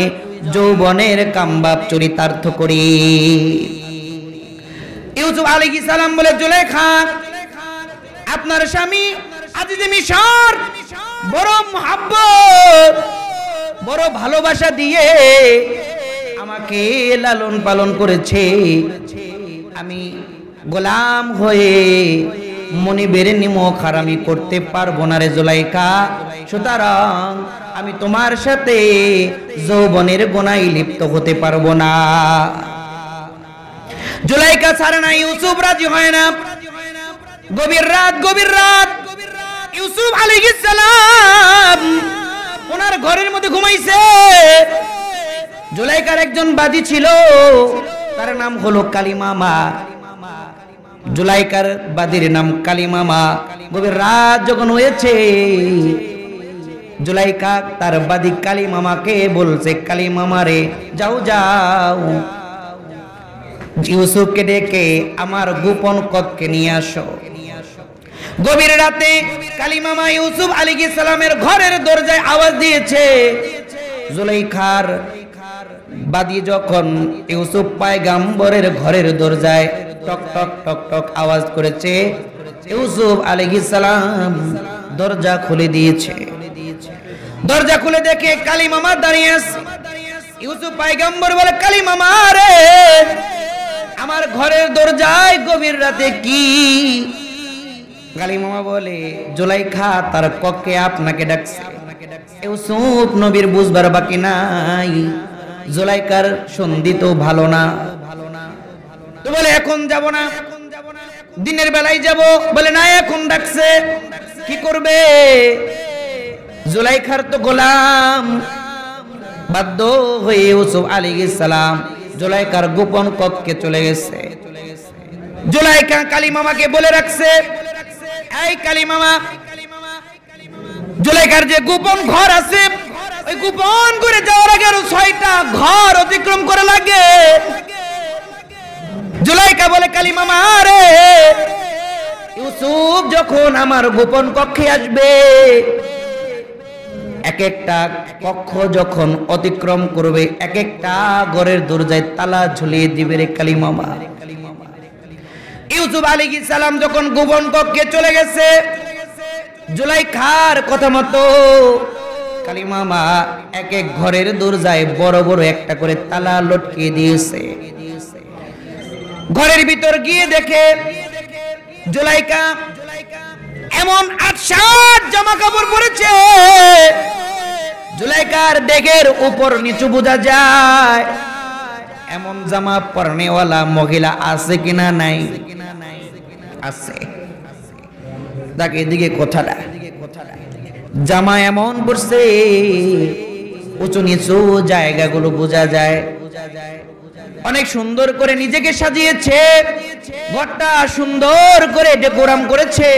যৌবনের কামবাব চরিতার্থ করি। ইউসুফ আলাইহিস সালাম বলে, জুলাইখা, আপনার স্বামী আজিজে মিশর বড় মুহাব্বত, বড় ভালোবাসা দিয়ে আমাকে লালন পালন করেছে। আমি গোলাম হয়ে মনিবের নিমক হারামি করতে পারবো না রে জুলাইখা। সুতরাং আমি তোমার সাথে যৌবনের গোনায় লিপ্ত হতে পারবো না। জুলাইখা ছাড়ে না, ইউসুফ রাজি হয় না। গভীর রাত ইউসুফ আলাইহিস সালাম ওনার ঘরের মধ্যে ঘুমাইছে। জুলাইখার একজন বাদী ছিল, তার নাম হলো কালিমামা। জুলাইখার বাদীর নাম কালিমামা। গভীর রাত যখন হয়েছে, জুলাইখা তার বাদী কালিমামাকে বলছে, কালিমামা রে, যাও যাও, ইউসুফকে ডেকে আমার গোপন কক্ষে নিয়ে আসো। গভীর রাতে কালিমামা ইউসুফ আলাইহিস সালামের ঘরের দরজায় আওয়াজ দিয়েছে। জুলাইখার বাদী যখন ইউসুফ পয়গম্বরের ঘরের দরজায় টক টক টক টক আওয়াজ করেছে। ইউসুফ আলাইহিস সালাম দরজা খুলে দিয়েছে। দরজা খুলে দেখে কালী মামা দাঁড়িয়ে আছে। ইউসুফ পয়গম্বর বলে, কালী মামা রে, আমার ঘরের দরজায় গভীর রাতে কি? কালী মামা বলে, জুলাইখা তার কক্ষে আপনাকে ডাকছে। ইউসুফ নবীর বুঝবার বাকি নাই, জুলাইখার সন্ধি তো ভালো না। তো বলে, এখন যাব না, দিনের বেলায় যাব। বলে, না, এখন ডাকছে, কি করবে? জুলাইখার তো গোলাম। বাধ্য হয়ে ইউসুফ আলাইহিস সালাম জুলাইখার গোপন কক্ষে চলে গেছে। জুলাইখা কালী মামাকে বলে রাখছে, এই কালী মামা, জুলাইখার যে গোপন ঘর আছে, ওই গোপন ঘরে যাওয়ার আগে আরো 6টা ঘর অতিক্রম করা লাগে। জুলাইখা বলে, কালী মামা রে, ইউসুফ যখন আমার গোপন কক্ষে আসবে, এক একটা কক্ষ যখন অতিক্রম করবে, এক একটা ঘরের দরজায় তালা ঝুলিয়ে দিবে রে কালী মামা। ইউসুফ আলাইহিস সালাম যখন গোপন কক্ষে চলে গেছে, জুলাইখার কথা মতো কালী মামা এক এক ঘরের দরজায় বড় বড় একটা করে তালা লটকিয়ে দিয়েছে। ঘরের ভিতর গিয়ে দেখে জুলাইখা এমন 8-7 জামা কাপড় পরেছে, জুলাইখার দেহের উপর নিচু বোঝা যায়। এমন জামা পরনেওয়ালা মহিলা আছে কিনা? নাই, আছে। তাকে এদিকে কথাটা, জামা এমন পড়ছে উঁচু নিচু জায়গাগুলো বোঝা যায়। অনেক সুন্দর করে নিজেকে সাজিয়েছে, ঘরটা সুন্দর করে ডেকোরাম করেছে।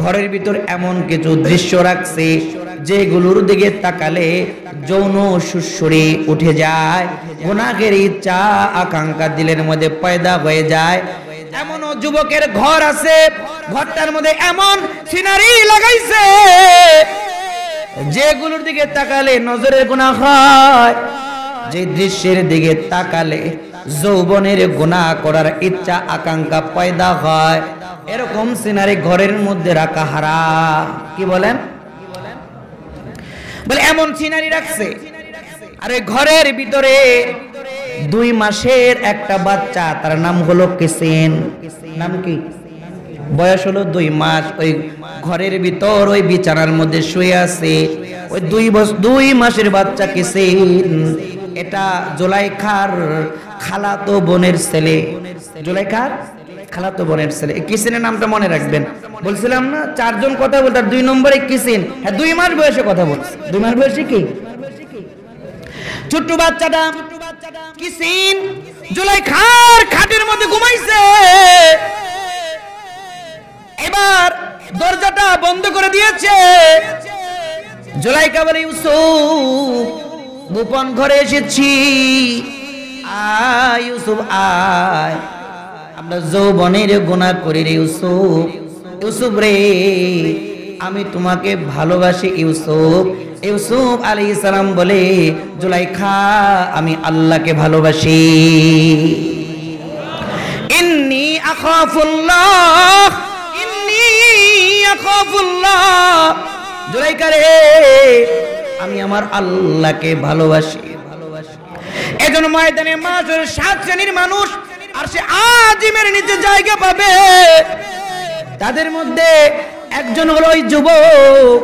ঘরের ভিতর এমন কিছু দৃশ্য রাখছে যেগুলোর দিকে তাকালে যৌন সুরসুরি উঠে যায়, গুনাহের ইচ্ছা আকাঙ্ক্ষা দিলের মধ্যে পয়দা হয়ে যায়। এমনও যুবকের ঘর আছে, ঘরটার মধ্যে এমন সিনারি লাগাইছে যেগুলোর দিকে তাকালে নজরে গুনাহ হয়, যে দৃশ্যের দিকে তাকালে যৌবনের গুনাহ করার ইচ্ছা আকাঙ্ক্ষা পয়দা হয়। এরকম সিনারি ঘরের মধ্যে রাখা হারাম। কি বলেন? বলে এমন সিনারি রাখছে। আর ওই ঘরের ভিতরে 2 মাসের একটা বাচ্চা, তার নাম হলো কিসিন। নাম কি? বয়স হলো 2 মাস। ওই ঘরের ভিতর ওই বিছানার মধ্যে শুয়ে আছে ওই 2 মাসের বাচ্চা কিসিন। এটা জুলাইখার খালাতো বোনের ছেলে। জুলাইখার খালাতো বোনের ছেলে। কিসিনের নামটা মনে রাখবেন। বলছিলাম না 4 জন কথা বলতে, 2 নম্বরে কিসিন। হ্যাঁ, 2 মাস বয়সে কথা বলছে। 2 মাস বয়সে কি ছোট্ট বাচ্চাটা কিসিন জুলাইখার খাটের মধ্যে ঘুমাইছে। এবার দরজাটা বন্ধ করে দিয়েছে। জুলাইখা বলে, ইউসুফ, গোপন ঘরে এসেছি, আয় ইউসুফ আয়, আমরা যৌবনের গুনাহ করি রে ইউসুফ। ইউসুফ রে, আমি তোমাকে ভালোবাসি ইউসুফ। ইউসুফ আলাইহিস সালাম বলে, জুলাইখা, আমি আল্লাহকে ভালোবাসি। ইন্নী আখাফুল্লাহ, ইন্নী আখাফুল্লাহ। জুলাইখা রে, আমি আমার আল্লাহকে ভালোবাসি। এজন্য ময়দানে মাশর 7 শ্রেণীর মানুষ আর সে আজিমের নিচে জায়গা পাবে। তাদের মধ্যে একজন হলো ওই যুবক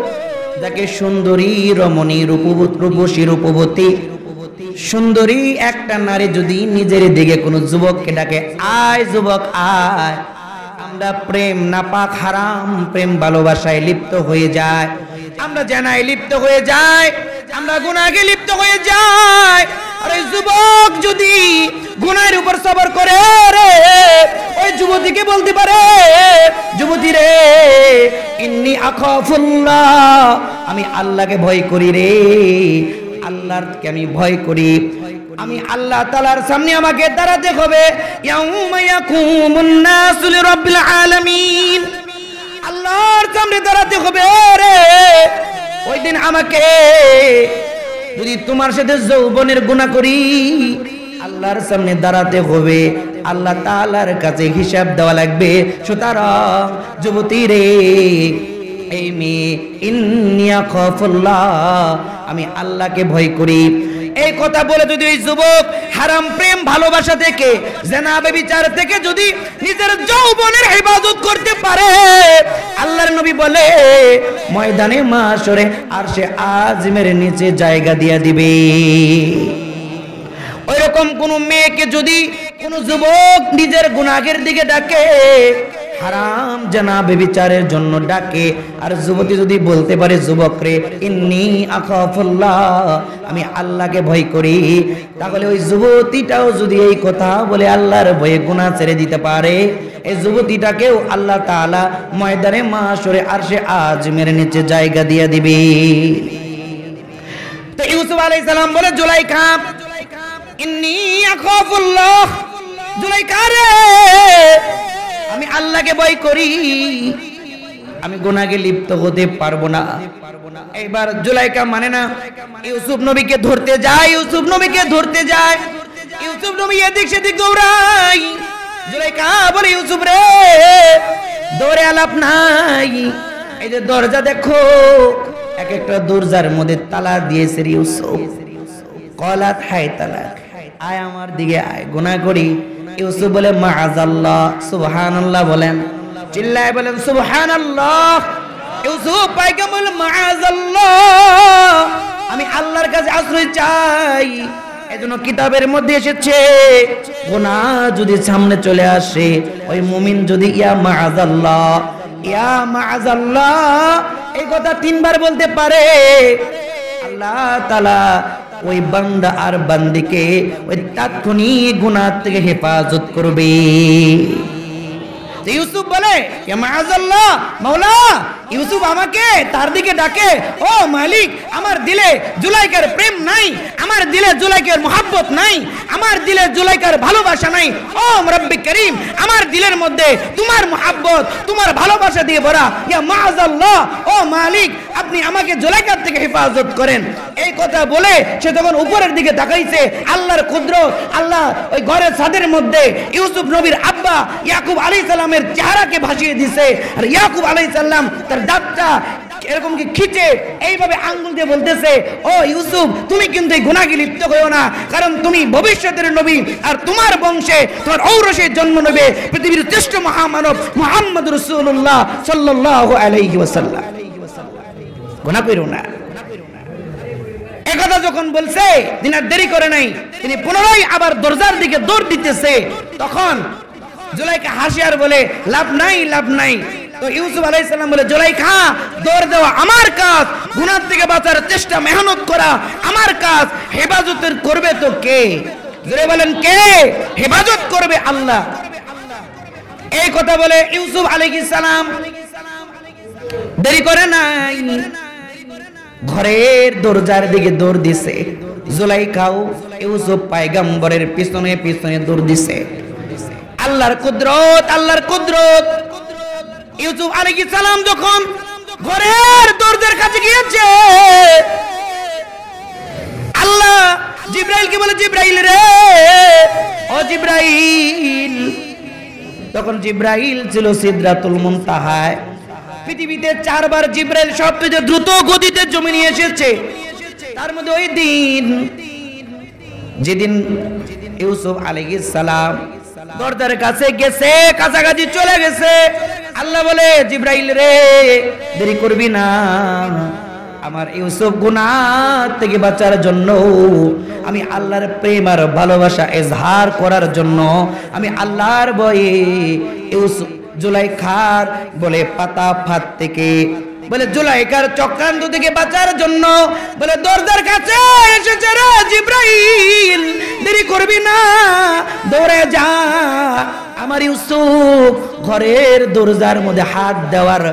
যাকে সুন্দরী রমণী রূপবতী রূপবতী সুন্দরী একটা নারী যদি নিজের দিকে কোনো যুবককে ডাকে, আয় যুবক আয়, আমরা প্রেম নাপাক হারাম প্রেম ভালোবাসায় লিপ্ত হয়ে যায়, আমরা জানায় লিপ্ত হয়ে যায়, আমরা গুনাহে লিপ্ত হয়ে যায়। আর ওই যুবক যদি গুনাহের উপর সবর করে রে, ওই যুবতীকে বলতে পারে, যুবতী রে, ইন্নী আখাফুল্লাহ, আমি আল্লাহকে ভয় করি রে, আল্লাহকে আমি ভয় করি। আমি আল্লাহ তাআলার সামনে আমাকে দাঁড়াতে হবে। ইয়াউমা ইয়াকুমুন নাসু লিরাব্বিল আলামিন, আল্লাহর সামনে দাঁড়াতে হবে রে। ওই দিন আমাকে যদি তোমার সাথে যৌবনের গুনাহ করি, আল্লাহর সামনে দাঁড়াতে হবে। আল্লাহ তাআলার কাছে হিসাব দেওয়া লাগবে। সুতরাং যুবতী রে, এই মেয়ে, ইন্নী আখাফুল্লাহ, আমি আল্লাহকে ভয় করি। এই কথা বলে যদি ওই যুবক হারাম প্রেম ভালোবাসা থেকে, জিনা ব্যভিচার থেকে যদি নিজের যৌবনের হেফাজত করতে পারে, আল্লাহর নবী বলে ময়দানে মাশরে আরশে আযমের নিচে জায়গা দিয়ে দিবে। ওইরকম কোন মেয়েকে যদি কোন যুবক নিজের গুনাহের দিকে ডাকে, হারাম জিনা ব্যভিচারের জন্য ডাকে, আর যুবতী যদি বলতে পারে যুবক রে, ইন্নী আখাফুল্লাহ, আমি আল্লাহকে ভয় করি, তাহলে ওই যুবতীটাও যদি এই কথা বলে আল্লাহর ভয়ে গুনাহ ছেড়ে দিতে পারে, এই যুবতীটাকেও আল্লাহ তাআলা ময়দানে মাশরে আরশে আযমের নিচে জায়গা দিয়ে দিবে। তো ইউসুফ আলাইহিস সালাম বলে, জুলাইখা, ইন্নী আখাফুল্লাহ, জুলাইখা রে, আমি আল্লাহকে ভয় করি, আমি গুনাহে লিপ্ত হতে পারবো না। এবার জুলাইখা মানে না, ইউসুফ নবীকে ধরতে যায়, ইউসুফ নবীকে ধরতে যায়, ইউসুফ নবী এদিক সেদিক দৌড়ায়। জুলাইখা বলে, ইউসুফ রে, দৌড়ে আলাপ নাই, এই যে দরজা দেখো, এক একটা দরজার মধ্যে তালা দিয়েছে ইউসুফ। কলাত হায় তালাক, আয় আমার দিকে আয়, গুনাহ করি। ইউসুফ বলে মাআযাল্লাহ, সুবহানাল্লাহ বলেন, চিল্লায় বলেন সুবহানাল্লাহ। ইউসুফ পয়গম্বর বলে মাআযাল্লাহ, আমি আল্লাহর কাছে আশ্রয় চাই। এজন্য কিতাবের মধ্যে এসেছে, গুনাহ যদি সামনে চলে আসে, ওই মুমিন যদি ইয়া মাআযাল্লাহ, ইয়া মাআযাল্লাহ এই কথা 3 বার বলতে পারে, আল্লাহ তাআলা ওই বান্দা আর বান্দিকে ওই তাৎক্ষণিক গুনাহ থেকে হেফাজত করবে। ইউসুফ বলে, ইয়া মাআযাল্লাহ, মাওলা, ইউসুফ আমাকে তার দিকে ডাকে, ও মালিক, আমার দিলে জুলাইখার প্রেম নাই, আমার দিলে জুলাইখার মোহাব্বত নাই, আমার দিলে জুলাইখার ভালোবাসা নাই। ও রব্বি করিম, আমার দিলের মধ্যে তোমার মোহাব্বত, তোমার ভালোবাসা দিয়ে ভরা। ইয়া মাআযাল্লাহ, ও মালিক, আপনি আমাকে জুলাইখার থেকে হেফাজত করেন। এই কথা বলে সে তখন উপরের দিকে তাকাইছে, আল্লাহর কুদরত, আল্লাহ ওই ঘরের ছাদের মধ্যে ইউসুফ নবীর আব্বা ইয়াকুব আলাইহিস সালামের চেহারাকে ভাসিয়ে দিয়েছে। আর ইয়াকুব আলাইহিস সালাম তার দাঁতটা এরকম কি খিচে এইভাবে আঙ্গুল দিয়ে বলতেছে, ও ইউসুফ, তুমি কিন্তু এই গুনাহে লিপ্ত হইও না, কারণ তুমি ভবিষ্যতের নবী, আর তোমার বংশে তোমার ঔরসের জন্ম নেবে পৃথিবীর শ্রেষ্ঠ মহামানব মুহাম্মদ রাসূলুল্লাহ সাল্লাল্লাহু আলাইহি ওয়াসাল্লাম। গুনাহ কইরো না। একথা যখন বলছে, তিনি আর দেরি করে নাই, তিনি পুনরায় আবার দরজার দিকে দৌড় দিতেছে। তখন জুলাইখা হাসি আর বলে, লাভ নাই, লাভ নাই। তো ইউসুফ আলাইহিস সালাম বলে, জুলাইখা, দৌড় দেওয়া আমার কাজ, গুনাহ থেকে বাঁচার চেষ্টা মেহনত করা আমার কাজ, হেফাজত করবে তো কে? জোরে বলেন, কে হেফাজত করবে? আল্লাহ। এই কথা বলে ইউসুফ আলাইহিস সালাম দেরি করে নাই, ঘরের দরজার দিকে দৌড় দিছে। জুলাইখাও ইউসুফ পয়গম্বরের পিছনে পিছনে দৌড় দিছে। আল্লাহর কুদরত, আল্লাহর কুদরত। ইউসুফ আলাইহিস সালাম যখন ঘরের দরজার কাছে গিয়েছে, আল্লাহ জিবরাইলকে বলে, জিবরাইল রে, ও জিবরাইল। তখন জিবরাইল ছিল সিদরাতুল মুনতাহায়। পৃথিবীতে 4 বার জিবরাইল সবচেয়ে দ্রুত গতিতে জমিনে এসেছে। তার মধ্যে ওই দিন, যেদিন ইউসুফ আলাইহিস সালাম দরজার কাছে গেছে, কাছাকাছি চলে গেছে, আল্লাহ বলে, জিবরাইল রে, দেরি করবি না, আমার ইউসুফ গুনাহ থেকে বাঁচার জন্য, আমি আল্লাহর প্রেম আর ভালোবাসা ইজহার করার জন্য, আমি আল্লাহর ভয়ে ইউসুফ জুলাইখার বলে পাতা ফাঁদ থেকে, বলে জুলাইখার চক্রান্ত থেকে বাঁচার জন্য, বলে দরজার কাছে এসেছে রে জিবরাইল, দেরি করবি না, দৌড়ে যা। আমার ইউসুফ ঘরের দরজার মধ্যে হাত দেওয়ার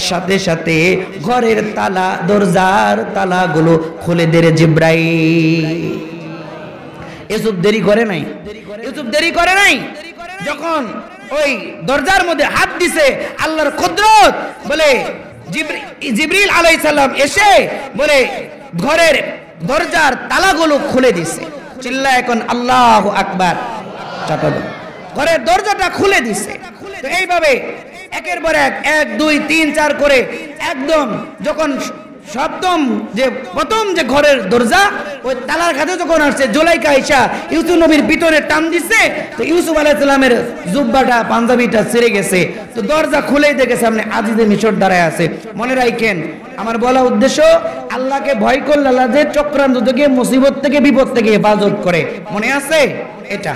সাথে সাথে ঘরের তালা, দরজার তালাগুলো খুলে দে রে জিবরাইল। ইউসুফ দেরি করে নাই, ইউসুফ দেরি করে নাই। যখন ওই দরজার মধ্যে হাত দিছে, আল্লাহর কুদরত, বলে জিবরিল আলাইহিস সালাম এসে বলে ঘরের দরজার তালাগুলো খুলে দিছে। চিল্লা এখন আল্লাহু আকবার। ঘরের দরজাটা খুলে দিছে। তো এইভাবে একের পর এক 1 2 3 4 করে একদম যখন সপ্তম যে প্রথম যে ঘরের দরজা ওই তালার কাছে যখন আসছে, জুলাইখা আয়েশা ইউসুফ নবীর ভিতরে টান দিছে, তো ইউসুফ আলাইহিস সালামের জুব্বাটা পাঞ্জাবিটা ছিঁড়ে গেছে। তো দরজা খুলেই দেখে সামনে আজিজে মিশর দাঁড়ায় আছে। মনে রাখেন, আমার বলা উদ্দেশ্য, আল্লাহকে ভয় করলে আল্লাহ যে চক্রান্ত থেকে, মুসিবত থেকে, বিপদ থেকে হেফাজত করে। মনে আছে এটা?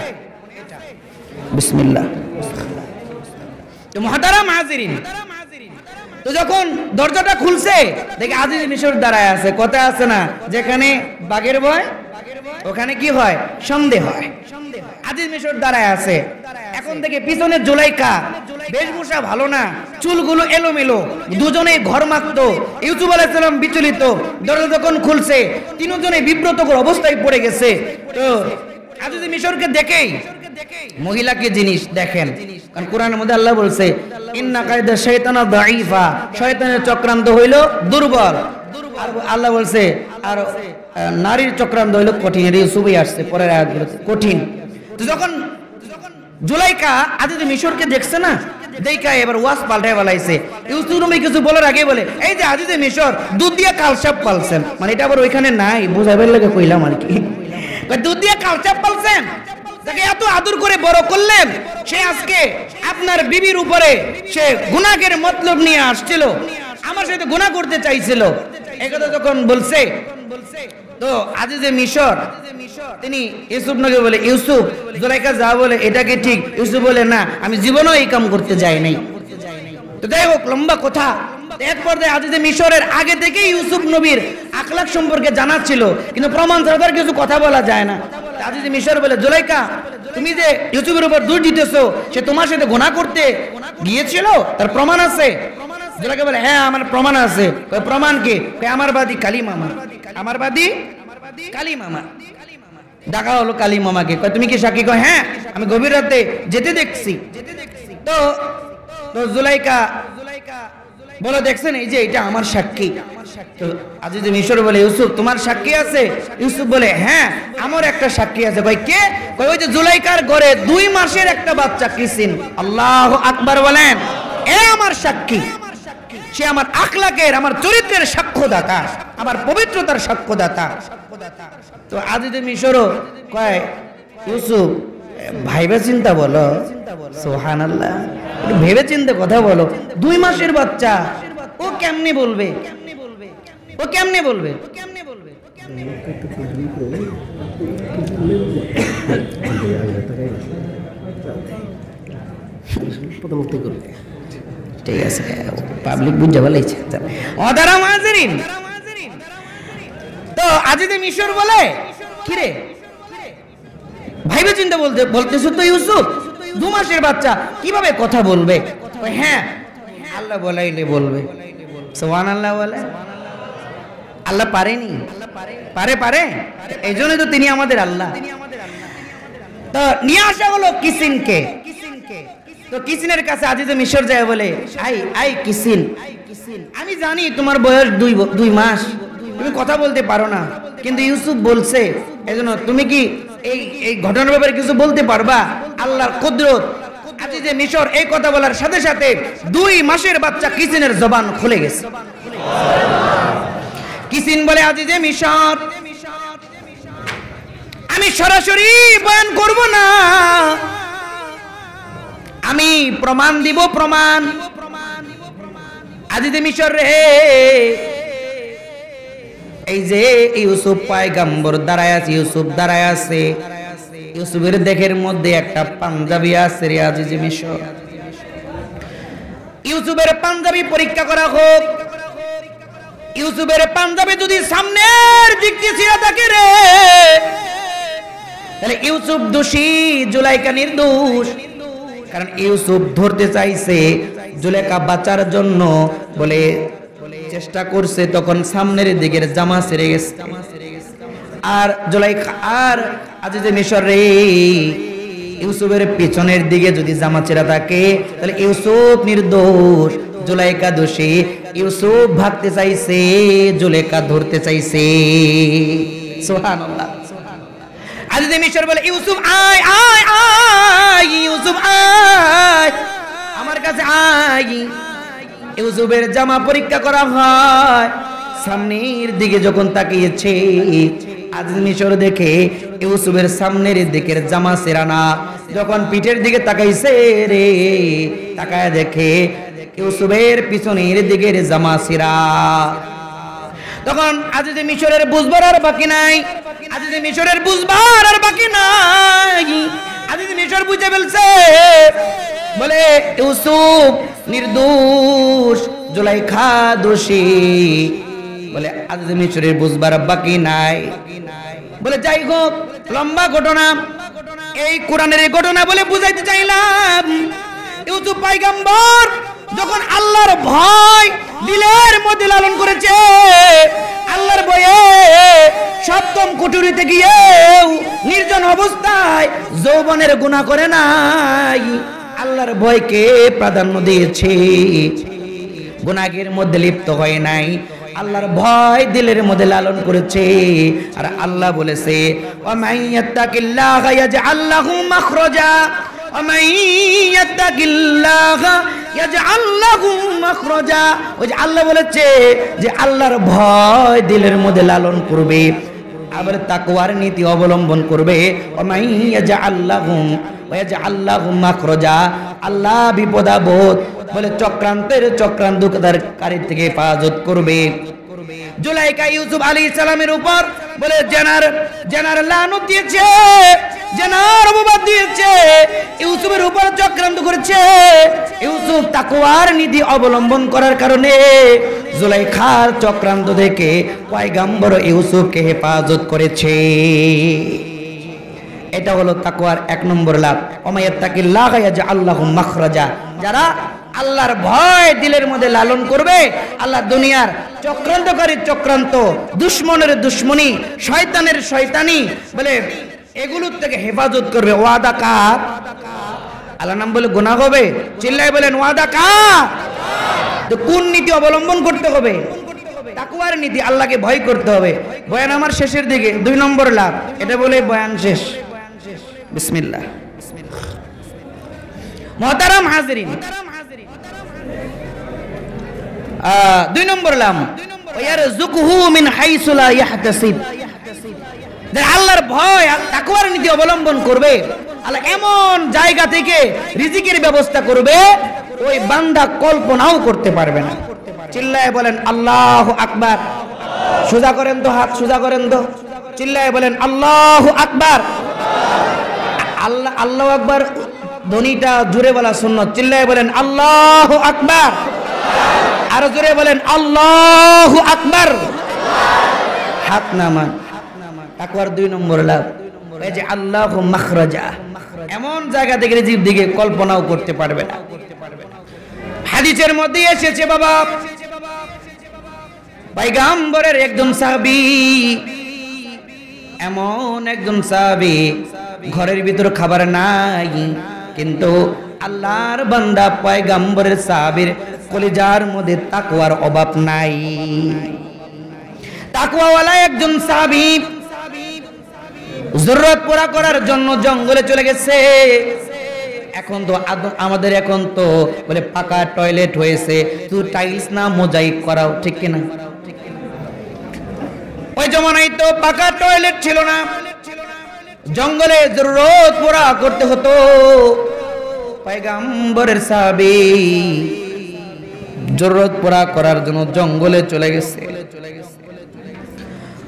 বিসমিল্লাহ। তো মুহতারাম হাজিরিন, তো যখন দরজাটা খুলছে দেখে আজিজ মিশর দাঁড়ায় আছে। কথা আছে না, যেখানে বাঘের ভয় ওখানে কি হয়? সন্দেহ হয়। আজিজ মিশর দাঁড়ায় আছে। এখন থেকে পিছনে জুলাইখা, বেশভূষা ভালো না, চুলগুলো এলোমেলো, দুজনেই ঘরমাক্ত। ইউসুফ আলাইহিস সালাম বিচলিত। দরজা যখন খুলছে তিনজনে বিব্রতকর অবস্থায় পড়ে গেছে। তো আজিজ মিশরকে দেখেই মহিলাকে জিনিস দেখেন, কারণ কোরআনের মধ্যে আল্লাহ বলছে ইন্না কায়দা শাইতানা দাঈফা, শয়তানের চক্রান্ত হইল দুর্বল। আর আল্লাহ বলছে আর নারীর চক্রান্ত হইল কঠিন। ইউসুফই আসছে পরের আয়াতগুলোতে কঠিন। তো যখন জুলাইখা আজিজ মিশরকে দেখছে না, দেখা এবার ওয়াজ পাল্টায় বলাইছে। ইউসুফ নবী কিছু বলার আগে বলে এই যে আজিজ মিশর দুধ দিয়ে কালসাপ পালছেন, মানে এটা আবার ওইখানে নাই, বুঝাইবার লাগে কইলাম আর কি। দুধ দিয়ে কালসাপ পালছেন, তাকে এত আদর করে বড় করলেন, সে আজকে আপনার বিবির উপরে সে গুনাহের মতলব নিয়ে আসছিল, আমার সাথে গুনাহ করতে চাইছিল। এই কথা যখন বলছে, তো আজিজে মিশর তিনি ইউসুফ নবী বলে ইউসুফ, জুলাইখা যা বলে এটা কি ঠিক? ইউসুফ বলে না, আমি জীবনেও এই কাম করতে যাই নাই। তো যাই হোক, লম্বা কথা। এক পর্যায়ে আজিজে মিশরের আগে থেকেই ইউসুফ নবীর আখলাক সম্পর্কে জানা ছিল, কিন্তু প্রমাণ ছাড়া তার কিছু কথা বলা যায় না। আজিজে মিশর বলে জুলাইখা, তুমি যে ইউসুফের উপর দোষ দিতেছো, সে তোমার সাথে গুনাহ করতে গিয়েছিল, তার প্রমাণ আছে? জুলাইখা বলে হ্যাঁ আমার প্রমাণ আছে। প্রমাণ কি? আমার বাদী কালী মামা, আমার বাদী কালী মামা। ডাকা হলো কালী মামাকে, তুমি কি সাক্ষী? কয় হ্যাঁ, আমি গভীর রাতে যেতে দেখছি। তো জুলাইখা বলে দেখছেন, এই যে এটা আমার সাক্ষী। তো আজিজ মিশর বলে ইউসুফ তোমার সাক্ষী আছে? ইউসুফ বলে হ্যাঁ আমার একটা সাক্ষী আছে। ভাই কে? কয় ওই যে জুলাইখার ঘরে 2 মাসের একটা বাচ্চা কিসিন। আল্লাহু আকবার বলেন। এ আমার সাক্ষী, সে আমার আখলাকের, আমার চরিত্রের সাক্ষ্যদাতা, আমার পবিত্রতার সাক্ষ্যদাতা। তো আজিজ মিশরও কয় ইউসুফ ভাইবে চিন্তা বলো, সুবহানাল্লাহ, একটু ভেবে চিন্তে কথা বলো। 2 মাসের বাচ্চা, ও কেমনে বলবে? ও কেমনে বলবে? ঠিক আছে, পাবলিক বুঝতে পারলেছে। অদারাম হাজিরিন, তো আজিজ মিশর বলে কিরে ভাইবে চিন্তা বলতেছো তো ইউসুফ, 2 মাসের বাচ্চা কিভাবে কথা বলবে? হ্যাঁ আল্লাহ বলাইলে বলবে। সুবহানাল্লাহ বলে। আল্লাহ পারেনি? পারে। এই জন্যই তো তিনি আমাদের আল্লাহ। তো নিয়ে আসা হলো কিসিনকে। তো কিসিনের কাছে আজিজে মিশর যায় বলে আই কিসিন, আমি জানি তোমার বয়স 2 মাস, তুমি কথা বলতে পারো না, কিন্তু ইউসুফ বলছে, এজন্য তুমি কি এই ঘটনার ব্যাপারে কিছু বলতে পারবা? আল্লাহর কুদরত। আজিজে মিশর এই কথা বলার সাথে সাথে 2 মাসের বাচ্চা কিসিনের জবান খুলে গেছে। কিসিন বলে আজিজে মিশর, আমি সরাসরি বয়ান করব না, আমি প্রমাণ দিব, প্রমাণ। আজিজে মিশর রে, এই যে ইউসুফ পয়গম্বর দাঁড়ায় আছে, ইউসুফ দাঁড়ায় আছে, ইউসুফের দেহের মধ্যে একটা পাঞ্জাবি আছে রে আজিজে মিশর। ইউসুফের পাঞ্জাবি পরীক্ষা করা হোক। ইউসুফের পাঞ্জাবি যদি সামনের দিক দিয়ে ছিঁড়া থাকে রে, তাহলে ইউসুফ দোষী, জুলাইখা নির্দোষ। কারণ ইউসুফ ধরতে চাইছে জুলাইখা বাঁচার জন্য, বলে চেষ্টা করছে, তখন সামনের দিকের জামা ছিঁড়ে গেছে। আর জুলাইখা আর আজিজে মিশর রে, ইউসুফের পিছনের দিকে যদি জামা ছেঁড়া থাকে তাহলে ইউসুফ নির্দোষ, জুলাইখা দোষী। ইউসুফ ভাগতে চাইছে, জুলাইখা ধরতে চাইছে। সুবহানাল্লাহ। আজিজে মিশর বলে ইউসুফ আয় আয় আয়, ইউসুফ আয় আমার কাছে আয়। ইউসুফের জামা পরীক্ষা করা হয়, সামনের দিকে যখন তাকিয়েছে আজিজ মিশর দেখে ইউসুফের সামনের দিকের জামা সেরানা, যখন পিঠের দিকে তাকাইছে রে, তাকায় দেখে ইউসুফের পিছনের দিকের জামা সেরা। তখন আজিজে মিশরের বুঝবার আর বাকি নাই, আজিজে মিশরের বুঝবার আর বাকি নাই। আজিজে মিশর বুঝে ফেলছে, বলে ইউসুফ নির্দোষ, জুলাইখা দোষী। বলে আজিজে মিশরের বুঝবার বাকি নাই। বলে যাই হোক, লম্বা ঘটনা, এই কোরআনের ঘটনা বলে বুঝাইতে চাইলাম। ইউসুফ পয়গম্বর যখন আল্লাহর ভয় দিলের মধ্যে লালন করেছে, আল্লাহর ভয়ে সপ্তম কুঠুরিতে গিয়েও নির্জন অবস্থায় যৌবনের গুনাহ করে নাই, আল্লাহর ভয়কে প্রাধান্য দিয়েছে, গুনাহের মধ্যে লিপ্ত হয় নাই, আল্লাহর ভয় দিলের মধ্যে লালন করেছে। আর আল্লাহ বলেছে ওয়া মাইয়াত্তাকিল্লাহা ইয়াজআল লাহু মাখরাজা, ওয়া মাইয়াত্তাকিল্লাহা ইয়াজআল লাহু মাখরাজা। ওই যে আল্লাহ বলেছে যে আল্লাহর ভয় দিলের মধ্যে লালন করবে, আবার তাকওয়ার নীতি অবলম্বন করবে, ওয়া মাইয়াজআল লাহু ওয়া ইয়াজআল লাহু মাখরাজা। আল্লাহ বিপদাবোধ বলে চক্রান্তকারী থেকে হেফাজত করবে। জুলাইখা ইউসুফ আলাইহিস সালামের উপর বলে জেনার লানত দিয়েছে, জেনার অপবাদ দিয়েছে, ইউসুফের উপর চক্রান্ত করেছে। ইউসুফ তাকওয়ার নীতি অবলম্বন করার কারণে জুলাইখার চক্রান্ত থেকে পয়গম্বর ইউসুফকে হেফাজত করেছে। এটা হলো তাকওয়ার এক নম্বর লাভ। ওমায়াত্তাকিল্লাহা ইয়াজআল লাহু মাখরাজা। যারা আল্লাহর ভয় দিলের মধ্যে লালন করবে, আল্লাহ দুনিয়ার চক্রান্তকারী চক্রান্ত, দুশমনের দুশমনি, শয়তানের শয়তানি বলে এগুলোর থেকে হেফাজত করবে। ওয়াদা কার? আল্লাহ নাম বলে গুনাহ হবে? চিল্লায় বলেন ওয়াদা কার? তো কোন নীতি অবলম্বন করতে হবে? তাকওয়ার নীতি, আল্লাহকে ভয় করতে হবে। বয়ান আমার শেষের দিকে, 2 নম্বর লাভ, এটা বলে বয়ান শেষ। বিসমিল্লাহ। মুহতারাম হাজিরিন, 2 নম্বর লাভ, ওয়ারযুকহু মিন হাইসু লা ইয়াহতাসিব। যে আল্লাহর ভয় তাকওয়ার নীতি অবলম্বন করবে, আল্লাহ এমন জায়গা থেকে রিজিকের ব্যবস্থা করবে ওই বান্দা কল্পনাও করতে পারবে না। চিল্লায় বলেন আল্লাহু আকবার। সোজা করেন তো হাত, সোজা করেন তো, চিল্লায় বলেন আল্লাহু আকবার। আল্লাহু আকবার ধ্বনিটা জোরে বলা সুন্নাত। চিল্লায় বলেন আল্লাহু আকবার। আরো জোরে বলেন আল্লাহু আকবার। হাত নামান। তাকওয়ার 2 নম্বর লাভ, এই যে আল্লাহু মাখরাজা, এমন জায়গা থেকে রিজিক দিকে কল্পনাও করতে পারবে না। হাদিসের মধ্যে এসেছে বাবা, পয়গম্বরের একজন সাহাবী, এমন একজন সাহাবী ঘরের ভিতর খাবার নাই, কিন্তু আল্লাহর বান্দা পয়গম্বরের সাহাবীর কলিজার মধ্যে তাকওয়ার অভাব নাই। তাকওয়াওয়ালা একজন সাহাবী জরুরত পুরা করার জন্য জঙ্গলে চলে গেছে। এখন তো আমাদের এখন তো বলে পাকা টয়লেট হয়েছে, তুই টাইলস না মোজাইক করাও, ঠিক কিনা? ওই জমানায় তো পাকা টয়লেট ছিল না, জঙ্গলে জরুরত পুরা করতে হতো। পয়গম্বরের সাহাবী জরুরত পুরা করার জন্য জঙ্গলে চলে গেছে।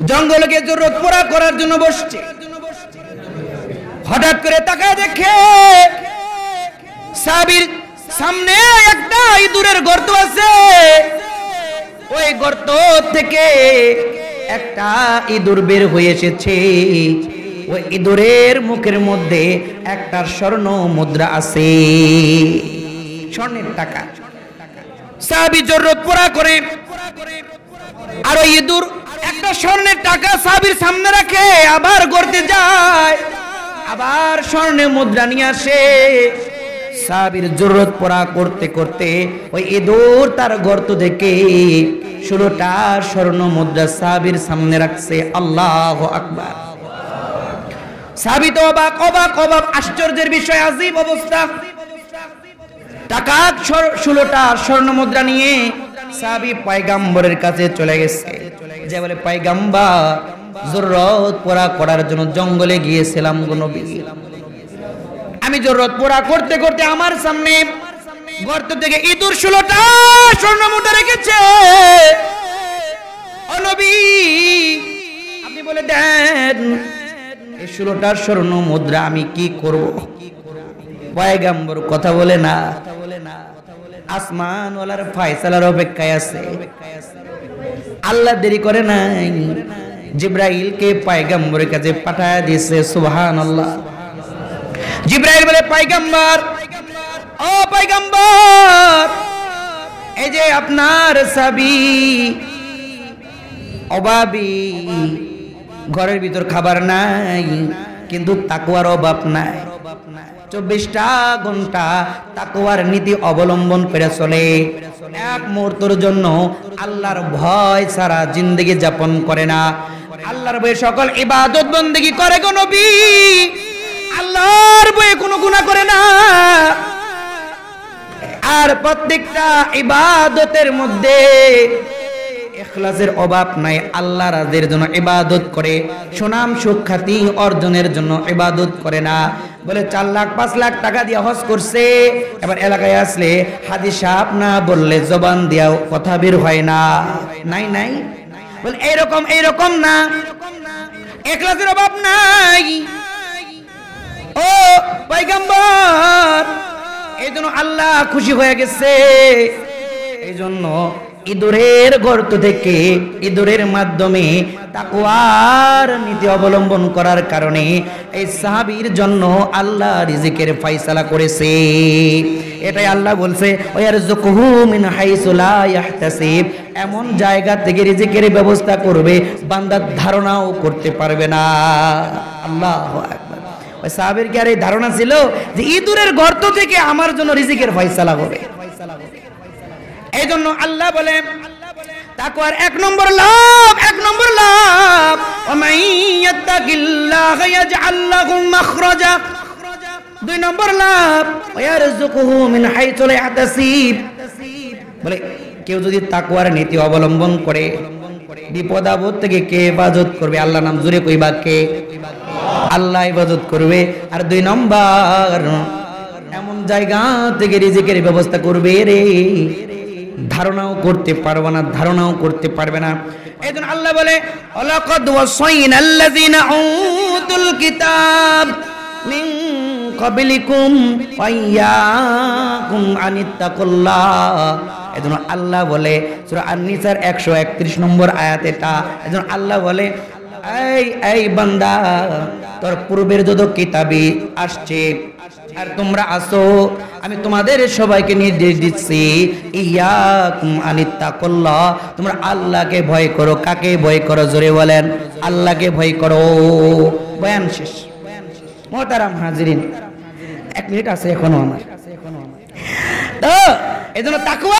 জঙ্গলকে জরুরত পুরা করার জন্য বসছে। হঠাৎ করে তাকায় দেখে সাহাবীর সামনে একটা ইঁদুরের গর্ত আছে। ওই গর্ত থেকে একটা ইঁদুর বের হয়ে এসেছে। ওই ইঁদুরের মুখের মধ্যে একটা স্বর্ণ মুদ্রা আছে, স্বর্ণের টাকা। সাহাবী জরুরত পুরা করে আর ওই ইঁদুর একটা স্বর্ণের টাকা সাহাবীর সামনে রাখে, আবার গর্তে যায়, আবার স্বর্ণের মুদ্রা নিয়ে আসে। সাহাবীর জরুরত পুরা করতে করতে ওই ইঁদুর তার গর্ত থেকে 16টা স্বর্ণ মুদ্রা সাহাবীর সামনে রাখছে। আল্লাহু আকবার। সাহাবী তো অবাক অবাক অবাক, আশ্চর্যের বিষয়, আজীব অবস্থা। টাকা 16টা স্বর্ণ মুদ্রা নিয়ে সাহাবী পয়গম্বরের কাছে চলে গেছে, যে বলে পয়গম্বর জরুরত পুরা করার জন্য জঙ্গলে গিয়েছিলাম গো নবী, আমি জরুরত পুরা করতে করতে আমার সামনে গর্ত থেকে ইঁদুর 16টা স্বর্ণ মুদ্রা রেখেছে। ও নবী, আপনি বলে দেন এই 16টা স্বর্ণ মুদ্রা আমি কি করব? পয়গম্বর কথা বলে না, আসমান ওয়ালার ফয়সালার অপেক্ষায় আছে। আল্লাহ দেরি করে নাই, জিবরাইলকে পয়গম্বরের কাছে পাঠায় দিয়েছে। সুবহানাল্লাহ। জিবরাইল বলে পয়গম্বর, ও পয়গম্বর, এই যে আপনার সাবি অভাবী, ঘরের ভিতর খাবার নাই কিন্তু তাকওয়ার অভাব নাই, 24টা ঘন্টা তাকওয়ার নীতি অবলম্বন করে চলে, এক মুহূর্তের জন্য আল্লাহর ভয় ছাড়া জিন্দেগি যাপন করে না, আল্লাহর ভয়ে সকল ইবাদত বন্দেগি করে গো নবী, আল্লাহর ভয়ে কোনো গুনাহ করে না। আর প্রত্যেকটা ইবাদতের মধ্যে ইখলাসের অভাব নাই, আল্লাহ রাজের জন্য ইবাদত করে, সুনাম সুখ্যাতি অর্জনের জন্য ইবাদত করে না। বলে 4 লাখ 5 লাখ টাকা দিয়ে হজ করছে, এবার এলাকায় আসলে হাদিস সাহেব না বললে জবান দিয়াও কথা বের হয় না, নাই নাই। বলে এইরকম না, ইখলাসের অভাব নাই। ও পয়গম্বর, এই জন্য আল্লাহ খুশি হয়ে গেছে, এই জন্য ইঁদুরের গর্ত থেকে ইঁদুরের মাধ্যমে তাকওয়ার নীতি অবলম্বন করার কারণে এই সাহাবীর জন্য আল্লাহ রিজিকের ফয়সালা করেছে। এটাই আল্লাহ বলছে, ওয়ারযুকুহু মিন হাইসু লা ইয়াহতাসিব, এমন জায়গা থেকে রিজিকের ব্যবস্থা করবে বান্দা ধারণাও করতে পারবে না। আল্লাহু আকবার। ওই সাহাবীর কি আর এই ধারণা ছিল যে ইঁদুরের গর্ত থেকে আমার জন্য রিজিকের ফয়সালা হবে? এই জন্য আল্লাহ বলে তাকওয়ার 1 নম্বর লাভ, 1 নম্বর লাভ, ওয়া মান ইয়াত্তাকিল্লাহা ইয়াজআল লাহু মাখরাজা। 2 নম্বর লাভ, ওয়ারযুকুহু মিন হাইসু লা ইয়াহতাসিব। বলে কেউ যদি তাকওয়ার নীতি অবলম্বন করে বিপদ আপদ থেকে কে ইবাদত করবে? আল্লাহ নাম জুড়ে কইবা কে? আল্লাহ ইবাদত করবে। আর 2 নম্বর, এমন জায়গা থেকে রিজিকের ব্যবস্থা করবে রে ধারণাও করতে পারবে না, ধারণাও করতে পারবে না। এইজন্য আল্লাহ বলে, ওয়ালাকাদ ওয়াসাইনাল্লাযিনা উতুল কিতাব মিন ক্বাবলিকুম ওয়া ইয়াকুম আনিত্তাকুল্লাহ। এইজন্য আল্লাহ বলে সূরা আন-নিসার 131 নম্বর আয়াত এটা। এইজন্য আল্লাহ বলে, এই বান্দা, তোর পূর্বের যত কিতাবি আসছে আর তোমরা আসো, আমি তোমাদের সবাইকে নির্দেশ দিচ্ছি, ইয়াকুম আনিত্তাকুল্লাহ, তোমরা আল্লাহকে ভয় করো। কাকে ভয় করো? জোরে বলেন, আল্লাহকে ভয় করো। বয়ান শেষ। মুহতারাম হাজিরিন, 1 মিনিট আছে এখনো আমার। তো এজন্য তাকওয়া